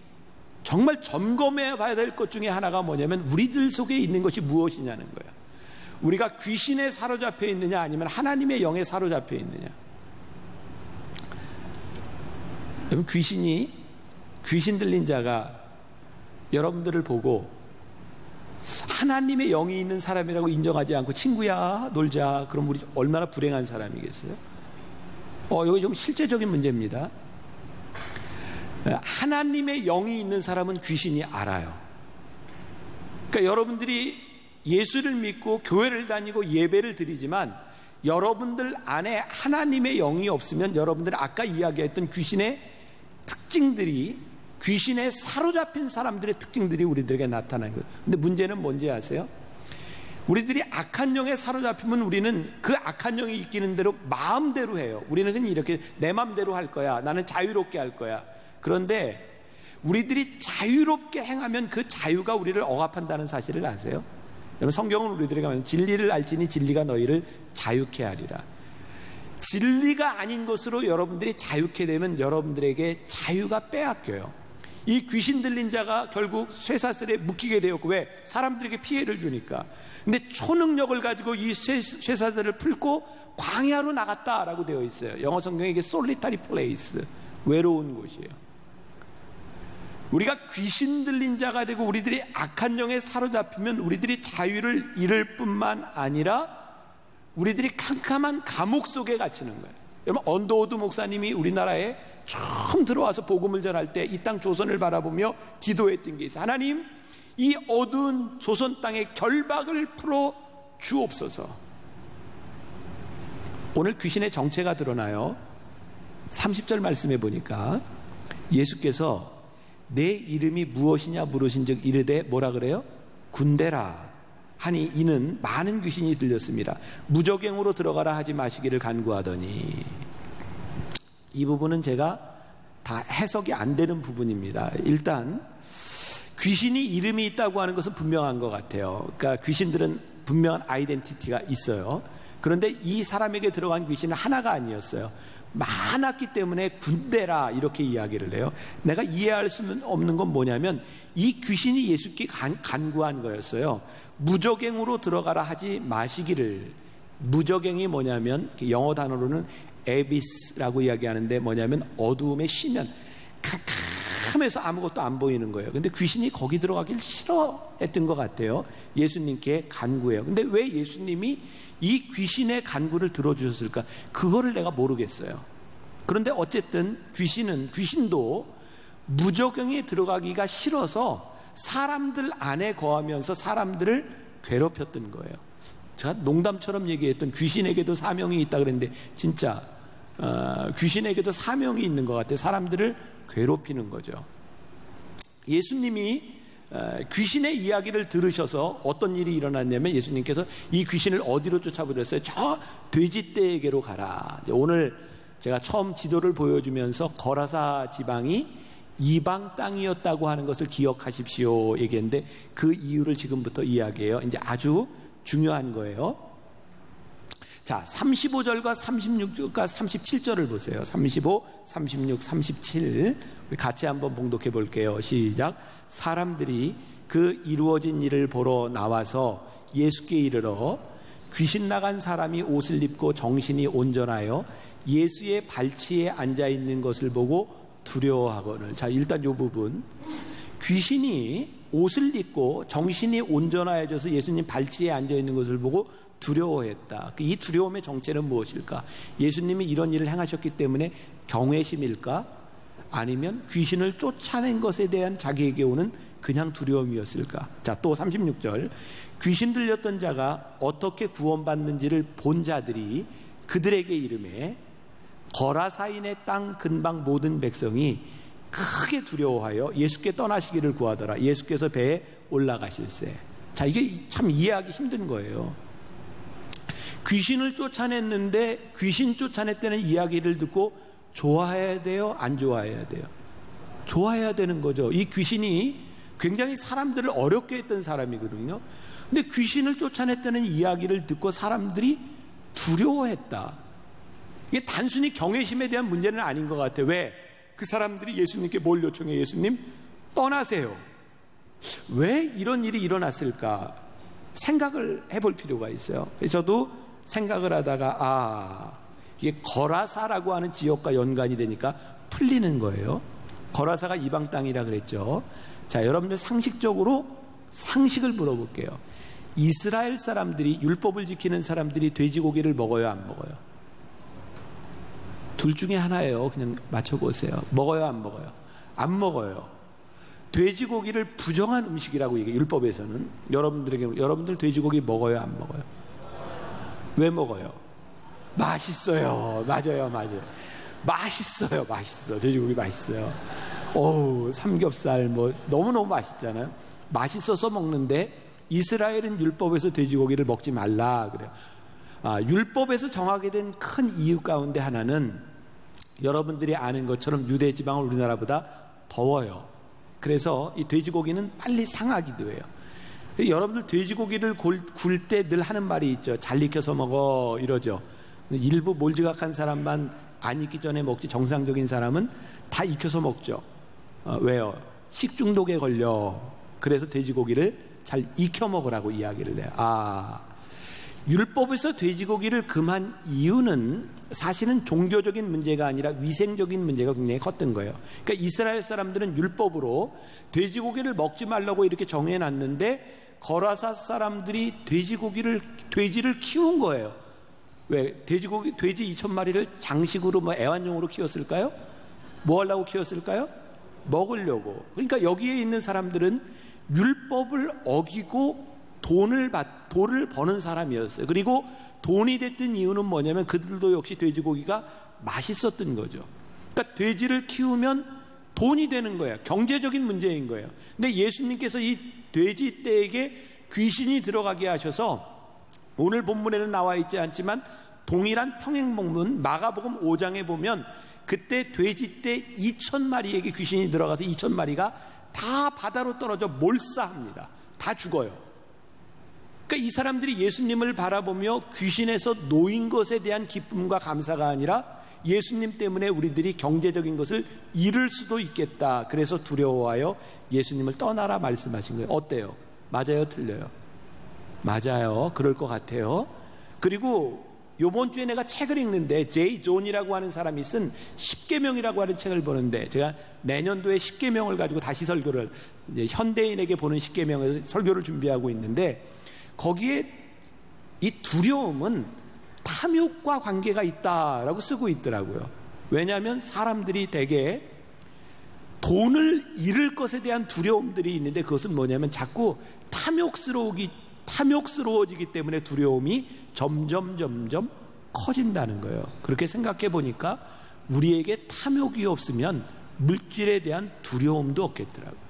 정말 점검해 봐야 될 것 중에 하나가 뭐냐면 우리들 속에 있는 것이 무엇이냐는 거예요. 우리가 귀신에 사로잡혀 있느냐 아니면 하나님의 영에 사로잡혀 있느냐. 여러분, 귀신 들린 자가 여러분들을 보고 하나님의 영이 있는 사람이라고 인정하지 않고 친구야 놀자, 그럼 우리 얼마나 불행한 사람이겠어요? 이거 좀 실제적인 문제입니다. 하나님의 영이 있는 사람은 귀신이 알아요. 그러니까 여러분들이 예수를 믿고 교회를 다니고 예배를 드리지만 여러분들 안에 하나님의 영이 없으면 여러분들 아까 이야기했던 귀신의 특징들이, 귀신에 사로잡힌 사람들의 특징들이 우리들에게 나타나는 거예요. 근데 문제는 뭔지 아세요? 우리들이 악한 영에 사로잡히면 우리는 그 악한 영이 이끄는 대로 마음대로 해요. 우리는 그냥 이렇게 내 마음대로 할 거야. 나는 자유롭게 할 거야. 그런데 우리들이 자유롭게 행하면 그 자유가 우리를 억압한다는 사실을 아세요? 여러분, 성경은 우리들에게 말하는 진리를 알지니 진리가 너희를 자유케 하리라. 진리가 아닌 것으로 여러분들이 자유케 되면 여러분들에게 자유가 빼앗겨요. 이 귀신 들린 자가 결국 쇠사슬에 묶이게 되었고, 왜? 사람들에게 피해를 주니까. 근데 초능력을 가지고 이 쇠사슬을 풀고 광야로 나갔다라고 되어 있어요. 영어 성경에 이게 solitary place, 외로운 곳이에요. 우리가 귀신 들린 자가 되고 우리들이 악한 영에 사로잡히면 우리들이 자유를 잃을 뿐만 아니라 우리들이 캄캄한 감옥 속에 갇히는 거예요. 여러분, 언더우드 목사님이 우리나라에 처음 들어와서 복음을 전할 때 이 땅 조선을 바라보며 기도했던 게 있어요. 하나님, 이 어두운 조선 땅의 결박을 풀어 주옵소서. 오늘 귀신의 정체가 드러나요. 30절 말씀해 보니까 예수께서 내 이름이 무엇이냐 물으신즉 이르되 뭐라 그래요? 군대라. 하니 이는 많은 귀신이 들렸습니다. 무저갱으로 들어가라 하지 마시기를 간구하더니. 이 부분은 제가 다 해석이 안 되는 부분입니다. 일단 귀신이 이름이 있다고 하는 것은 분명한 것 같아요. 그러니까 귀신들은 분명한 아이덴티티가 있어요. 그런데 이 사람에게 들어간 귀신은 하나가 아니었어요. 많았기 때문에 군대라 이렇게 이야기를 해요. 내가 이해할 수 없는 건 뭐냐면 이 귀신이 예수께 간구한 거였어요. 무저갱으로 들어가라 하지 마시기를. 무저갱이 뭐냐면 영어 단어로는 에비스라고 이야기하는데 뭐냐면 어두움의 심연, 캄캄해서 아무것도 안 보이는 거예요. 근데 귀신이 거기 들어가길 싫어했던 것 같아요. 예수님께 간구해요. 근데 왜 예수님이 이 귀신의 간구를 들어주셨을까? 그거를 내가 모르겠어요. 그런데 어쨌든 귀신도 무저갱에 들어가기가 싫어서 사람들 안에 거하면서 사람들을 괴롭혔던 거예요. 제가 농담처럼 얘기했던 귀신에게도 사명이 있다 그랬는데 진짜 귀신에게도 사명이 있는 것 같아요. 사람들을 괴롭히는 거죠. 예수님이 귀신의 이야기를 들으셔서 어떤 일이 일어났냐면 예수님께서 이 귀신을 어디로 쫓아버렸어요? 저 돼지떼에게로 가라. 오늘 제가 처음 지도를 보여주면서 거라사 지방이 이방 땅이었다고 하는 것을 기억하십시오 얘기했는데 그 이유를 지금부터 이야기해요. 이제 아주 중요한 거예요. 자, 35절과 36절과 37절을 보세요. 35, 36, 37 우리 같이 한번 봉독해 볼게요. 시작. 사람들이 그 이루어진 일을 보러 나와서 예수께 이르러 귀신 나간 사람이 옷을 입고 정신이 온전하여 예수의 발치에 앉아 있는 것을 보고 두려워하거늘. 자, 일단 이 부분, 귀신이 옷을 입고 정신이 온전하여져서 예수님 발치에 앉아 있는 것을 보고 두려워했다. 이 두려움의 정체는 무엇일까? 예수님이 이런 일을 행하셨기 때문에 경외심일까? 아니면 귀신을 쫓아낸 것에 대한 자기에게 오는 그냥 두려움이었을까? 자, 또 36절. 귀신 들렸던 자가 어떻게 구원받는지를 본 자들이 그들에게 이르매 거라사인의 땅 근방 모든 백성이 크게 두려워하여 예수께 떠나시기를 구하더라. 예수께서 배에 올라가실세. 자, 이게 참 이해하기 힘든 거예요. 귀신을 쫓아냈는데 귀신 쫓아냈다는 이야기를 듣고 좋아해야 돼요? 안 좋아해야 돼요? 좋아해야 되는 거죠. 이 귀신이 굉장히 사람들을 어렵게 했던 사람이거든요. 근데 귀신을 쫓아냈다는 이야기를 듣고 사람들이 두려워했다. 이게 단순히 경외심에 대한 문제는 아닌 것 같아요. 왜? 그 사람들이 예수님께 뭘 요청해요? 예수님 떠나세요. 왜 이런 일이 일어났을까? 생각을 해볼 필요가 있어요. 저도 생각을 하다가 이게 거라사라고 하는 지역과 연관이 되니까 풀리는 거예요. 거라사가 이방 땅이라 그랬죠. 자, 여러분들 상식적으로 상식을 물어볼게요. 이스라엘 사람들이, 율법을 지키는 사람들이 돼지고기를 먹어요, 안 먹어요? 둘 중에 하나예요. 그냥 맞춰보세요. 먹어요, 안 먹어요? 안 먹어요. 돼지고기를 부정한 음식이라고 얘기해요. 율법에서는. 여러분들 돼지고기 먹어요, 안 먹어요? 왜 먹어요? 맛있어요. 맞아요. 맛있어요. 돼지고기 맛있어요. 삼겹살 너무너무 맛있잖아요. 맛있어서 먹는데 이스라엘은 율법에서 돼지고기를 먹지 말라 그래요. 율법에서 정하게 된 큰 이유 가운데 하나는 여러분들이 아는 것처럼 유대 지방은 우리나라보다 더워요. 그래서 이 돼지고기는 빨리 상하기도 해요. 여러분들 돼지고기를 굴 때 늘 하는 말이 있죠. 잘 익혀서 먹어 이러죠. 일부 몰지각한 사람만 안 익기 전에 먹지 정상적인 사람은 다 익혀서 먹죠. 왜요? 식중독에 걸려. 그래서 돼지고기를 잘 익혀 먹으라고 이야기를 해요. 율법에서 돼지고기를 금한 이유는 사실은 종교적인 문제가 아니라 위생적인 문제가 굉장히 컸던 거예요. 그러니까 이스라엘 사람들은 율법으로 돼지고기를 먹지 말라고 이렇게 정해놨는데 거라사 사람들이 돼지를 키운 거예요. 왜? 돼지 2,000마리를 장식으로 애완용으로 키웠을까요? 뭐 하려고 키웠을까요? 먹으려고. 그러니까 여기에 있는 사람들은 율법을 어기고 돈을 버는 사람이었어요. 그리고 돈이 됐던 이유는 뭐냐면 그들도 역시 돼지고기가 맛있었던 거죠. 그러니까 돼지를 키우면 돈이 되는 거예요. 경제적인 문제인 거예요. 근데 예수님께서 이 돼지떼에게 귀신이 들어가게 하셔서 오늘 본문에는 나와 있지 않지만 동일한 평행본문 마가복음 5장에 보면 그때 돼지떼 2,000마리에게 귀신이 들어가서 2,000마리가 다 바다로 떨어져 몰사합니다. 다 죽어요. 그러니까 이 사람들이 예수님을 바라보며 귀신에서 놓인 것에 대한 기쁨과 감사가 아니라 예수님 때문에 우리들이 경제적인 것을 잃을 수도 있겠다. 그래서 두려워하여 예수님을 떠나라 말씀하신 거예요. 어때요? 맞아요? 틀려요? 맞아요. 그럴 것 같아요. 그리고 요번 주에 내가 책을 읽는데 제이 존이라고 하는 사람이 쓴 10계명이라고 하는 책을 보는데 제가 내년도에 10계명을 가지고 다시 설교를 이제 현대인에게 보는 10계명에서 설교를 준비하고 있는데 거기에 이 두려움은 탐욕과 관계가 있다라고 쓰고 있더라고요. 왜냐하면 사람들이 대개 돈을 잃을 것에 대한 두려움들이 있는데 그것은 뭐냐면 자꾸 탐욕스러워지기 때문에 두려움이 점점 커진다는 거예요. 그렇게 생각해 보니까 우리에게 탐욕이 없으면 물질에 대한 두려움도 없겠더라고요.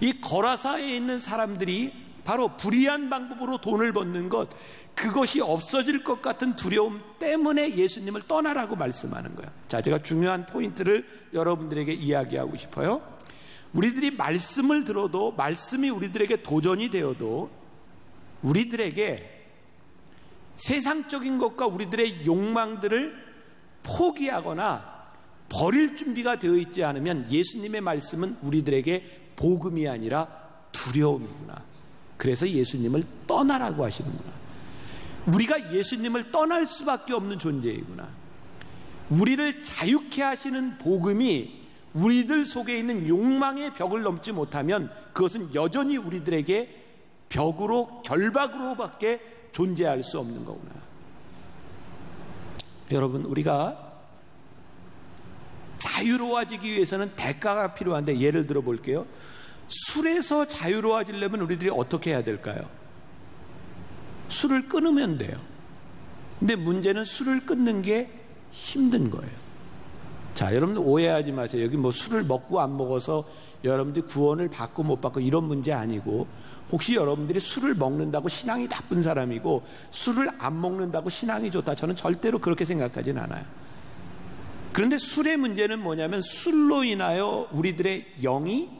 이 거라사에 있는 사람들이 바로 불의한 방법으로 돈을 버는 것, 그것이 없어질 것 같은 두려움 때문에 예수님을 떠나라고 말씀하는 거예요. 자, 제가 중요한 포인트를 여러분들에게 이야기하고 싶어요. 우리들이 말씀을 들어도 말씀이 우리들에게 도전이 되어도 우리들에게 세상적인 것과 우리들의 욕망들을 포기하거나 버릴 준비가 되어 있지 않으면 예수님의 말씀은 우리들에게 복음이 아니라 두려움이구나. 그래서 예수님을 떠나라고 하시는구나. 우리가 예수님을 떠날 수밖에 없는 존재이구나. 우리를 자유케 하시는 복음이 우리들 속에 있는 욕망의 벽을 넘지 못하면 그것은 여전히 우리들에게 벽으로 결박으로밖에 존재할 수 없는 거구나. 여러분, 우리가 자유로워지기 위해서는 대가가 필요한데 예를 들어 볼게요. 술에서 자유로워지려면 우리들이 어떻게 해야 될까요? 술을 끊으면 돼요. 근데 문제는 술을 끊는 게 힘든 거예요. 자, 여러분들 오해하지 마세요. 여기 뭐 술을 먹고 안 먹어서 여러분들이 구원을 받고 못 받고 이런 문제 아니고, 혹시 여러분들이 술을 먹는다고 신앙이 나쁜 사람이고 술을 안 먹는다고 신앙이 좋다, 저는 절대로 그렇게 생각하진 않아요. 그런데 술의 문제는 뭐냐면 술로 인하여 우리들의 영이,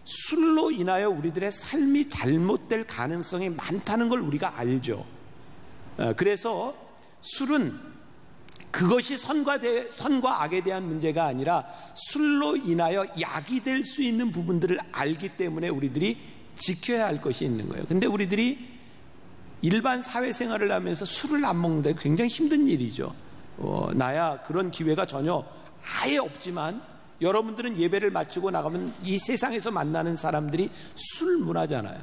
술로 인하여 우리들의 삶이 잘못될 가능성이 많다는 걸 우리가 알죠. 그래서 술은 그것이 선과 악에 대한 문제가 아니라 술로 인하여 약이 될 수 있는 부분들을 알기 때문에 우리들이 지켜야 할 것이 있는 거예요. 근데 우리들이 일반 사회생활을 하면서 술을 안 먹는다, 굉장히 힘든 일이죠. 나야 그런 기회가 전혀 아예 없지만 여러분들은 예배를 마치고 나가면 이 세상에서 만나는 사람들이 술 문화잖아요.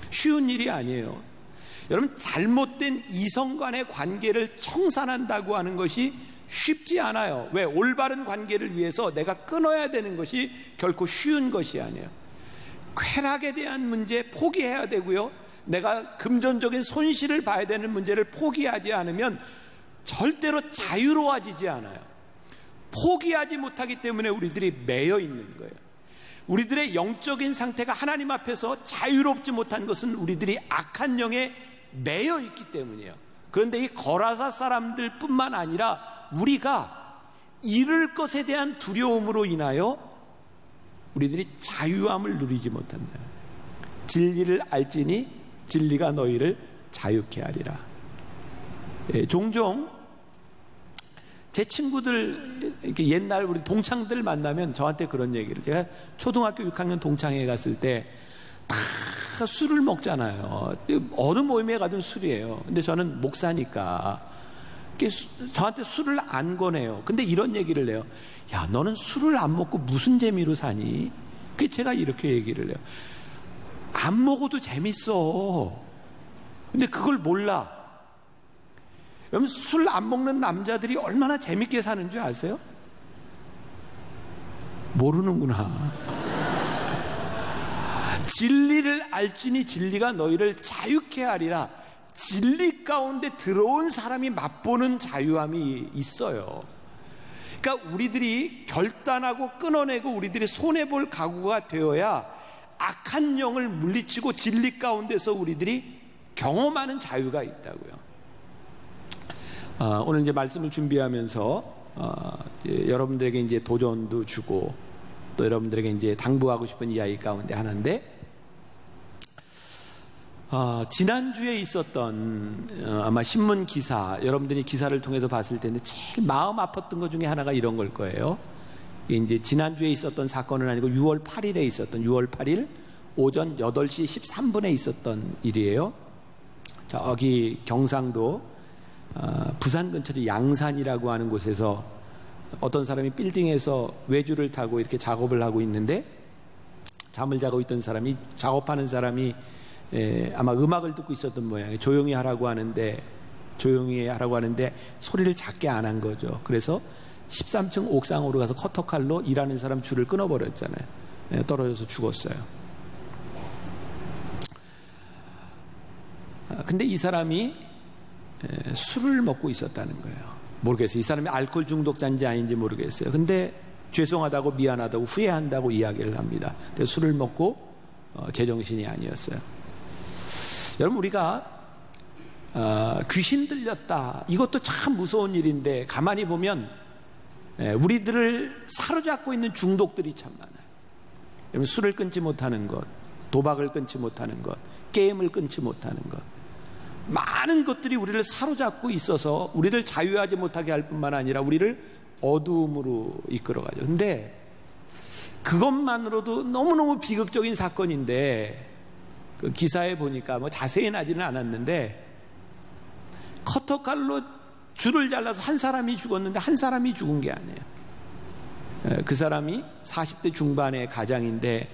쉬운 일이 아니에요. 여러분, 잘못된 이성 간의 관계를 청산한다고 하는 것이 쉽지 않아요. 왜? 올바른 관계를 위해서 내가 끊어야 되는 것이 결코 쉬운 것이 아니에요. 쾌락에 대한 문제 포기해야 되고요, 내가 금전적인 손실을 봐야 되는 문제를 포기하지 않으면 절대로 자유로워지지 않아요. 포기하지 못하기 때문에 우리들이 매여 있는 거예요. 우리들의 영적인 상태가 하나님 앞에서 자유롭지 못한 것은 우리들이 악한 영에 매여 있기 때문이에요. 그런데 이 거라사 사람들 뿐만 아니라 우리가 잃을 것에 대한 두려움으로 인하여 우리들이 자유함을 누리지 못한다. 진리를 알지니 진리가 너희를 자유케 하리라. 종종 제 친구들, 이렇게 옛날 우리 동창들 만나면 저한테 그런 얘기를, 제가 초등학교 6학년 동창회 갔을 때 다 술을 먹잖아요. 어느 모임에 가든 술이에요. 근데 저는 목사니까 저한테 술을 안 권해요. 근데 이런 얘기를 해요. 야, 너는 술을 안 먹고 무슨 재미로 사니? 그 제가 이렇게 얘기를 해요. 안 먹어도 재밌어. 근데 그걸 몰라. 여러분, 술 안 먹는 남자들이 얼마나 재밌게 사는 줄 아세요? 모르는구나. 진리를 알지니 진리가 너희를 자유케 하리라. 진리 가운데 들어온 사람이 맛보는 자유함이 있어요. 그러니까 우리들이 결단하고 끊어내고 우리들이 손해볼 각오가 되어야 악한 영을 물리치고 진리 가운데서 우리들이 경험하는 자유가 있다고요. 오늘 이제 말씀을 준비하면서 이제 여러분들에게 이제 도전도 주고 또 여러분들에게 이제 당부하고 싶은 이야기 가운데 하나인데, 지난주에 있었던 아마 신문 기사, 여러분들이 기사를 통해서 봤을 텐데 제일 마음 아팠던 것 중에 하나가 이런 걸 거예요. 이제 지난주에 있었던 사건은 아니고 6월 8일에 있었던 6월 8일 오전 8시 13분에 있었던 일이에요. 저기 경상도 부산 근처의 양산이라고 하는 곳에서 어떤 사람이 빌딩에서 외주를 타고 이렇게 작업을 하고 있는데, 잠을 자고 있던 사람이, 작업하는 사람이 아마 음악을 듣고 있었던 모양이에요. 조용히 하라고 하는데 소리를 작게 안 한 거죠. 그래서 13층 옥상으로 가서 커터칼로 일하는 사람 줄을 끊어버렸잖아요. 떨어져서 죽었어요. 근데 이 사람이 술을 먹고 있었다는 거예요. 모르겠어요. 이 사람이 알코올 중독자인지 아닌지 모르겠어요. 근데 죄송하다고, 미안하다고, 후회한다고 이야기를 합니다. 근데 술을 먹고 제정신이 아니었어요. 여러분, 우리가 귀신 들렸다, 이것도 참 무서운 일인데 가만히 보면 우리들을 사로잡고 있는 중독들이 참 많아요. 여러분, 술을 끊지 못하는 것, 도박을 끊지 못하는 것, 게임을 끊지 못하는 것, 많은 것들이 우리를 사로잡고 있어서 우리를 자유하지 못하게 할 뿐만 아니라 우리를 어두움으로 이끌어가죠. 근데 그것만으로도 너무너무 비극적인 사건인데, 그 기사에 보니까 뭐 자세히 나지는 않았는데 커터칼로 줄을 잘라서 한 사람이 죽었는데 한 사람이 죽은 게 아니에요. 그 사람이 40대 중반의 가장인데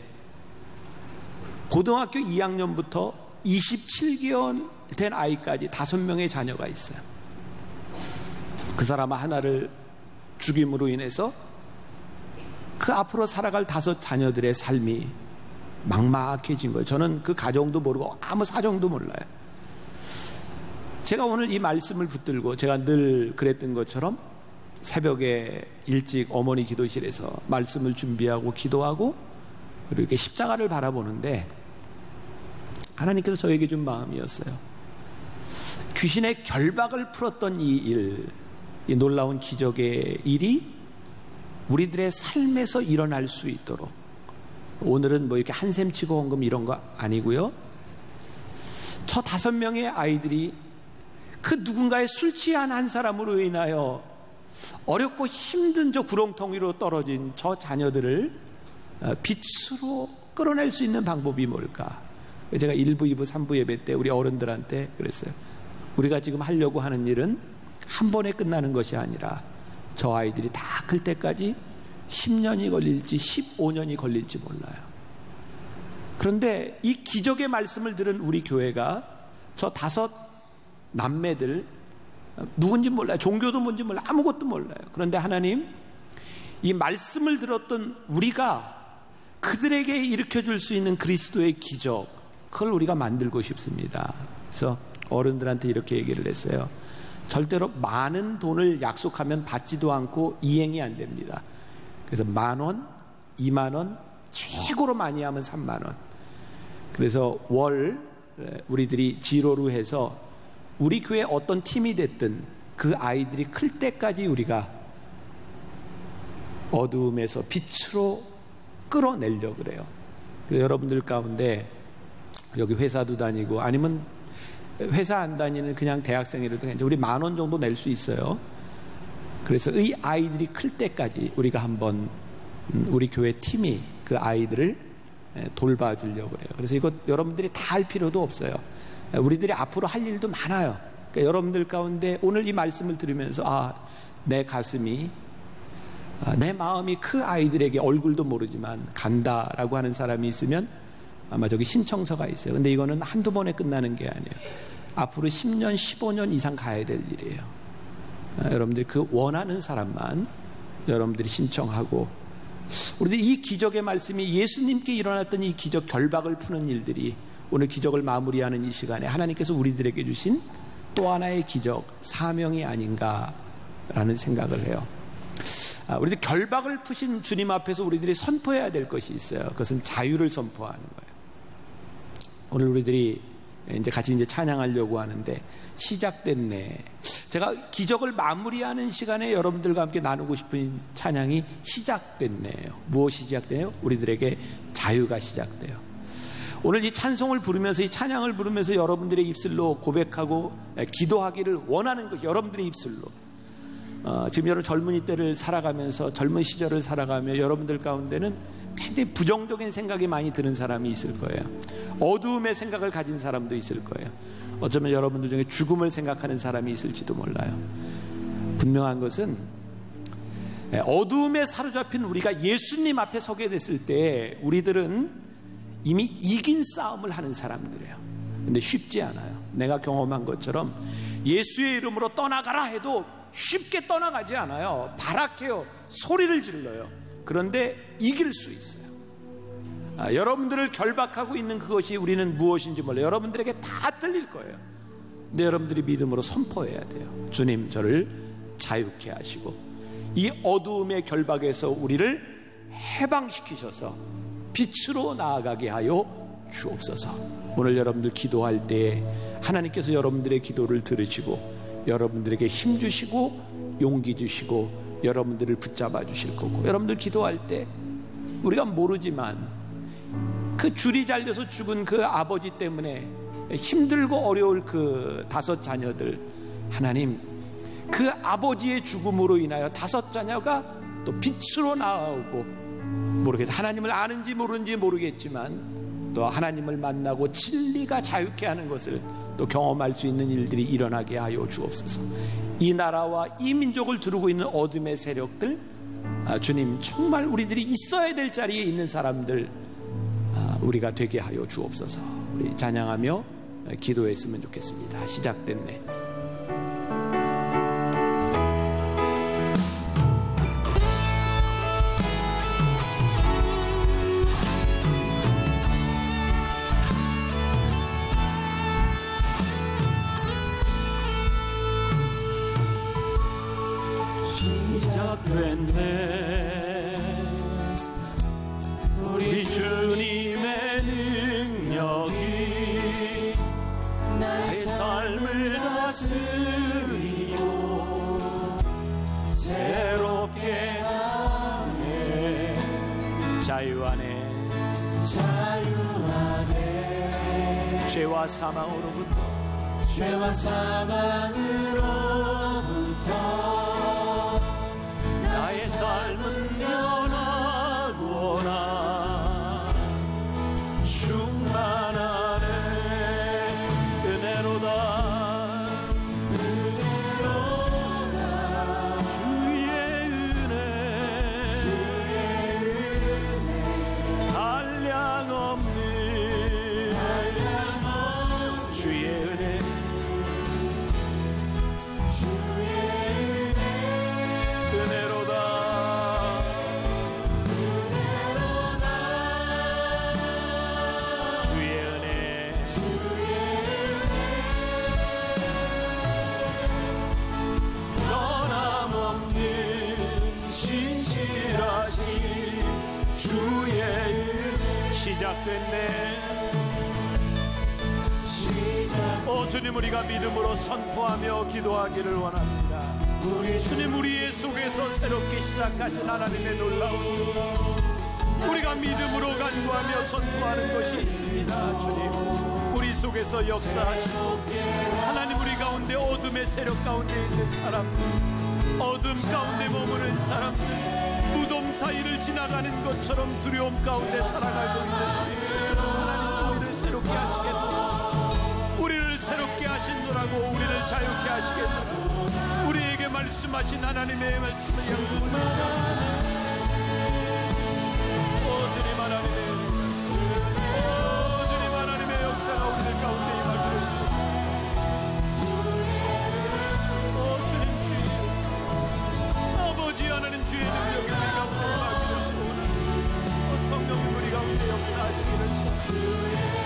고등학교 2학년부터 27개월 된 아이까지 5명의 자녀가 있어요. 그 사람 하나를 죽임으로 인해서 그 앞으로 살아갈 5 자녀들의 삶이 막막해진 거예요. 저는 그 가정도 모르고 아무 사정도 몰라요. 제가 오늘 이 말씀을 붙들고, 제가 늘 그랬던 것처럼 새벽에 일찍 어머니 기도실에서 말씀을 준비하고 기도하고 그리고 이렇게 십자가를 바라보는데 하나님께서 저에게 준 마음이었어요. 귀신의 결박을 풀었던 이 일, 이 놀라운 기적의 일이 우리들의 삶에서 일어날 수 있도록, 오늘은 뭐 이렇게 한샘 치고 헌금 이런 거 아니고요, 저 5명의 아이들이 그 누군가의 술 취한 한 사람으로 인하여 어렵고 힘든 저 구렁텅 위로 떨어진 저 자녀들을 빛으로 끌어낼 수 있는 방법이 뭘까? 제가 1부, 2부, 3부 예배 때 우리 어른들한테 그랬어요. 우리가 지금 하려고 하는 일은 한 번에 끝나는 것이 아니라 저 아이들이 다 클 때까지 10년이 걸릴지 15년이 걸릴지 몰라요. 그런데 이 기적의 말씀을 들은 우리 교회가 저 5 남매들, 누군지 몰라요. 종교도 뭔지 몰라요. 아무것도 몰라요. 그런데 하나님, 이 말씀을 들었던 우리가 그들에게 일으켜줄 수 있는 그리스도의 기적, 그걸 우리가 만들고 싶습니다. 그래서 어른들한테 이렇게 얘기를 했어요. 절대로 많은 돈을 약속하면 받지도 않고 이행이 안 됩니다. 그래서 10,000원, 20,000원, 최고로 많이 하면 30,000원. 그래서 월 우리들이 지로로 해서 우리 교회 어떤 팀이 됐든 그 아이들이 클 때까지 우리가 어두움에서 빛으로 끌어내려고 그래요. 그래서 여러분들 가운데 여기 회사도 다니고 아니면 회사 안 다니는 그냥 대학생이라도 괜찮아요. 우리 10,000원 정도 낼 수 있어요. 그래서 이 아이들이 클 때까지 우리가 한번 우리 교회 팀이 그 아이들을 돌봐주려고 그래요. 그래서 이거 여러분들이 다 할 필요도 없어요. 우리들이 앞으로 할 일도 많아요. 그러니까 여러분들 가운데 오늘 이 말씀을 들으면서 내 가슴이, 내 마음이 그 아이들에게 얼굴도 모르지만 간다라고 하는 사람이 있으면 아마 저기 신청서가 있어요. 근데 이거는 한두 번에 끝나는 게 아니에요. 앞으로 10년, 15년 이상 가야 될 일이에요. 여러분들이 그 원하는 사람만 여러분들이 신청하고, 우리들 이 기적의 말씀이 예수님께 일어났던 이 기적, 결박을 푸는 일들이 오늘 기적을 마무리하는 이 시간에 하나님께서 우리들에게 주신 또 하나의 기적, 사명이 아닌가라는 생각을 해요. 우리들 결박을 푸신 주님 앞에서 우리들이 선포해야 될 것이 있어요. 그것은 자유를 선포하는 거예요. 오늘 우리들이 이제 같이 이제 찬양하려고 하는데 시작됐네. 제가 기적을 마무리하는 시간에 여러분들과 함께 나누고 싶은 찬양이 시작됐네요. 무엇이 시작돼요? 우리들에게 자유가 시작돼요. 오늘 이 찬송을 부르면서, 이 찬양을 부르면서 여러분들의 입술로 고백하고 기도하기를 원하는 것이 여러분들의 입술로. 지금 여러분 젊은이 때를 살아가면서, 젊은 시절을 살아가며 여러분들 가운데는 굉장히 부정적인 생각이 많이 드는 사람이 있을 거예요. 어두움의 생각을 가진 사람도 있을 거예요. 어쩌면 여러분들 중에 죽음을 생각하는 사람이 있을지도 몰라요. 분명한 것은 어두움에 사로잡힌 우리가 예수님 앞에 서게 됐을 때 우리들은 이미 이긴 싸움을 하는 사람들이에요. 근데 쉽지 않아요. 내가 경험한 것처럼 예수의 이름으로 떠나가라 해도 쉽게 떠나가지 않아요. 발악해요. 소리를 질러요. 그런데 이길 수 있어요. 여러분들을 결박하고 있는 그것이 우리는 무엇인지 몰라요. 여러분들에게 다 들릴 거예요. 근데 여러분들이 믿음으로 선포해야 돼요. 주님, 저를 자유케 하시고 이 어두움의 결박에서 우리를 해방시키셔서 빛으로 나아가게 하여 주옵소서. 오늘 여러분들 기도할 때 하나님께서 여러분들의 기도를 들으시고 여러분들에게 힘 주시고 용기 주시고 여러분들을 붙잡아 주실 거고, 여러분들 기도할 때 우리가 모르지만 그 줄이 잘려서 죽은 그 아버지 때문에 힘들고 어려울 그 5 자녀들, 하나님 그 아버지의 죽음으로 인하여 5 자녀가 또 빛으로 나오고, 모르겠어요. 하나님을 아는지 모르는지 모르겠지만 또 하나님을 만나고 진리가 자유케 하는 것을 또 경험할 수 있는 일들이 일어나게 하여 주옵소서. 이 나라와 이 민족을 두르고 있는 어둠의 세력들, 주님 정말 우리들이 있어야 될 자리에 있는 사람들 우리가 되게 하여 주옵소서. 우리 찬양하며 기도했으면 좋겠습니다. 시작됐네. 시작됐네. 우리 주님의 능력이 나의 삶을 다스리고 새롭게 하네. 자유 안에, 자유 안에 죄와 사망으로부터 나의 삶은 변하구나. 충만하네. 은혜로다. 주의 은혜 한량없는 주의 은혜 은혜로다. 주의 은혜 변함없는 신실하신 주의 은혜. 시작됐네. 주님, 우리가 믿음으로 선포하며 기도하기를 원합니다. 주님, 우리의 속에서 새롭게 시작하신 하나님의 놀라운 우리가 믿음으로 간구하며 선포하는 것이 있습니다. 주님, 우리 속에서 역사하시고 하나님, 우리 가운데 어둠의 세력 가운데 있는 사람들, 어둠 가운데 머무는 사람들, 무덤 사이를 지나가는 것처럼 두려움 가운데 살아가고 있는 하나님, 우리를 새롭게 하시겠노라. 우리를 새롭게 하신노라고, 우리를 자유케 하시겠노라고 우리에게 말씀하신 하나님의 말씀을 양식합니다. 주님 하나님의 주님 하나님의 역사가 우리들 가운데 임하기를 주님, 주님 아버지 하나님, 주의 능력이 우리 가운데 임하기를 소원합니다. 성령님 우리 가운데 역사하시기를 소원합니다.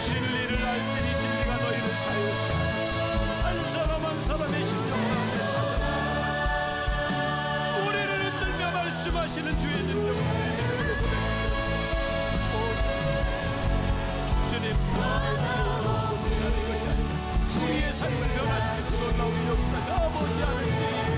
진리를 알 테니 진리가 너희를 자유케 한 사람 한 사람의 심령 가운데 우리를 흔들며 말씀하시는 놀라운 역사가 아버지 하나님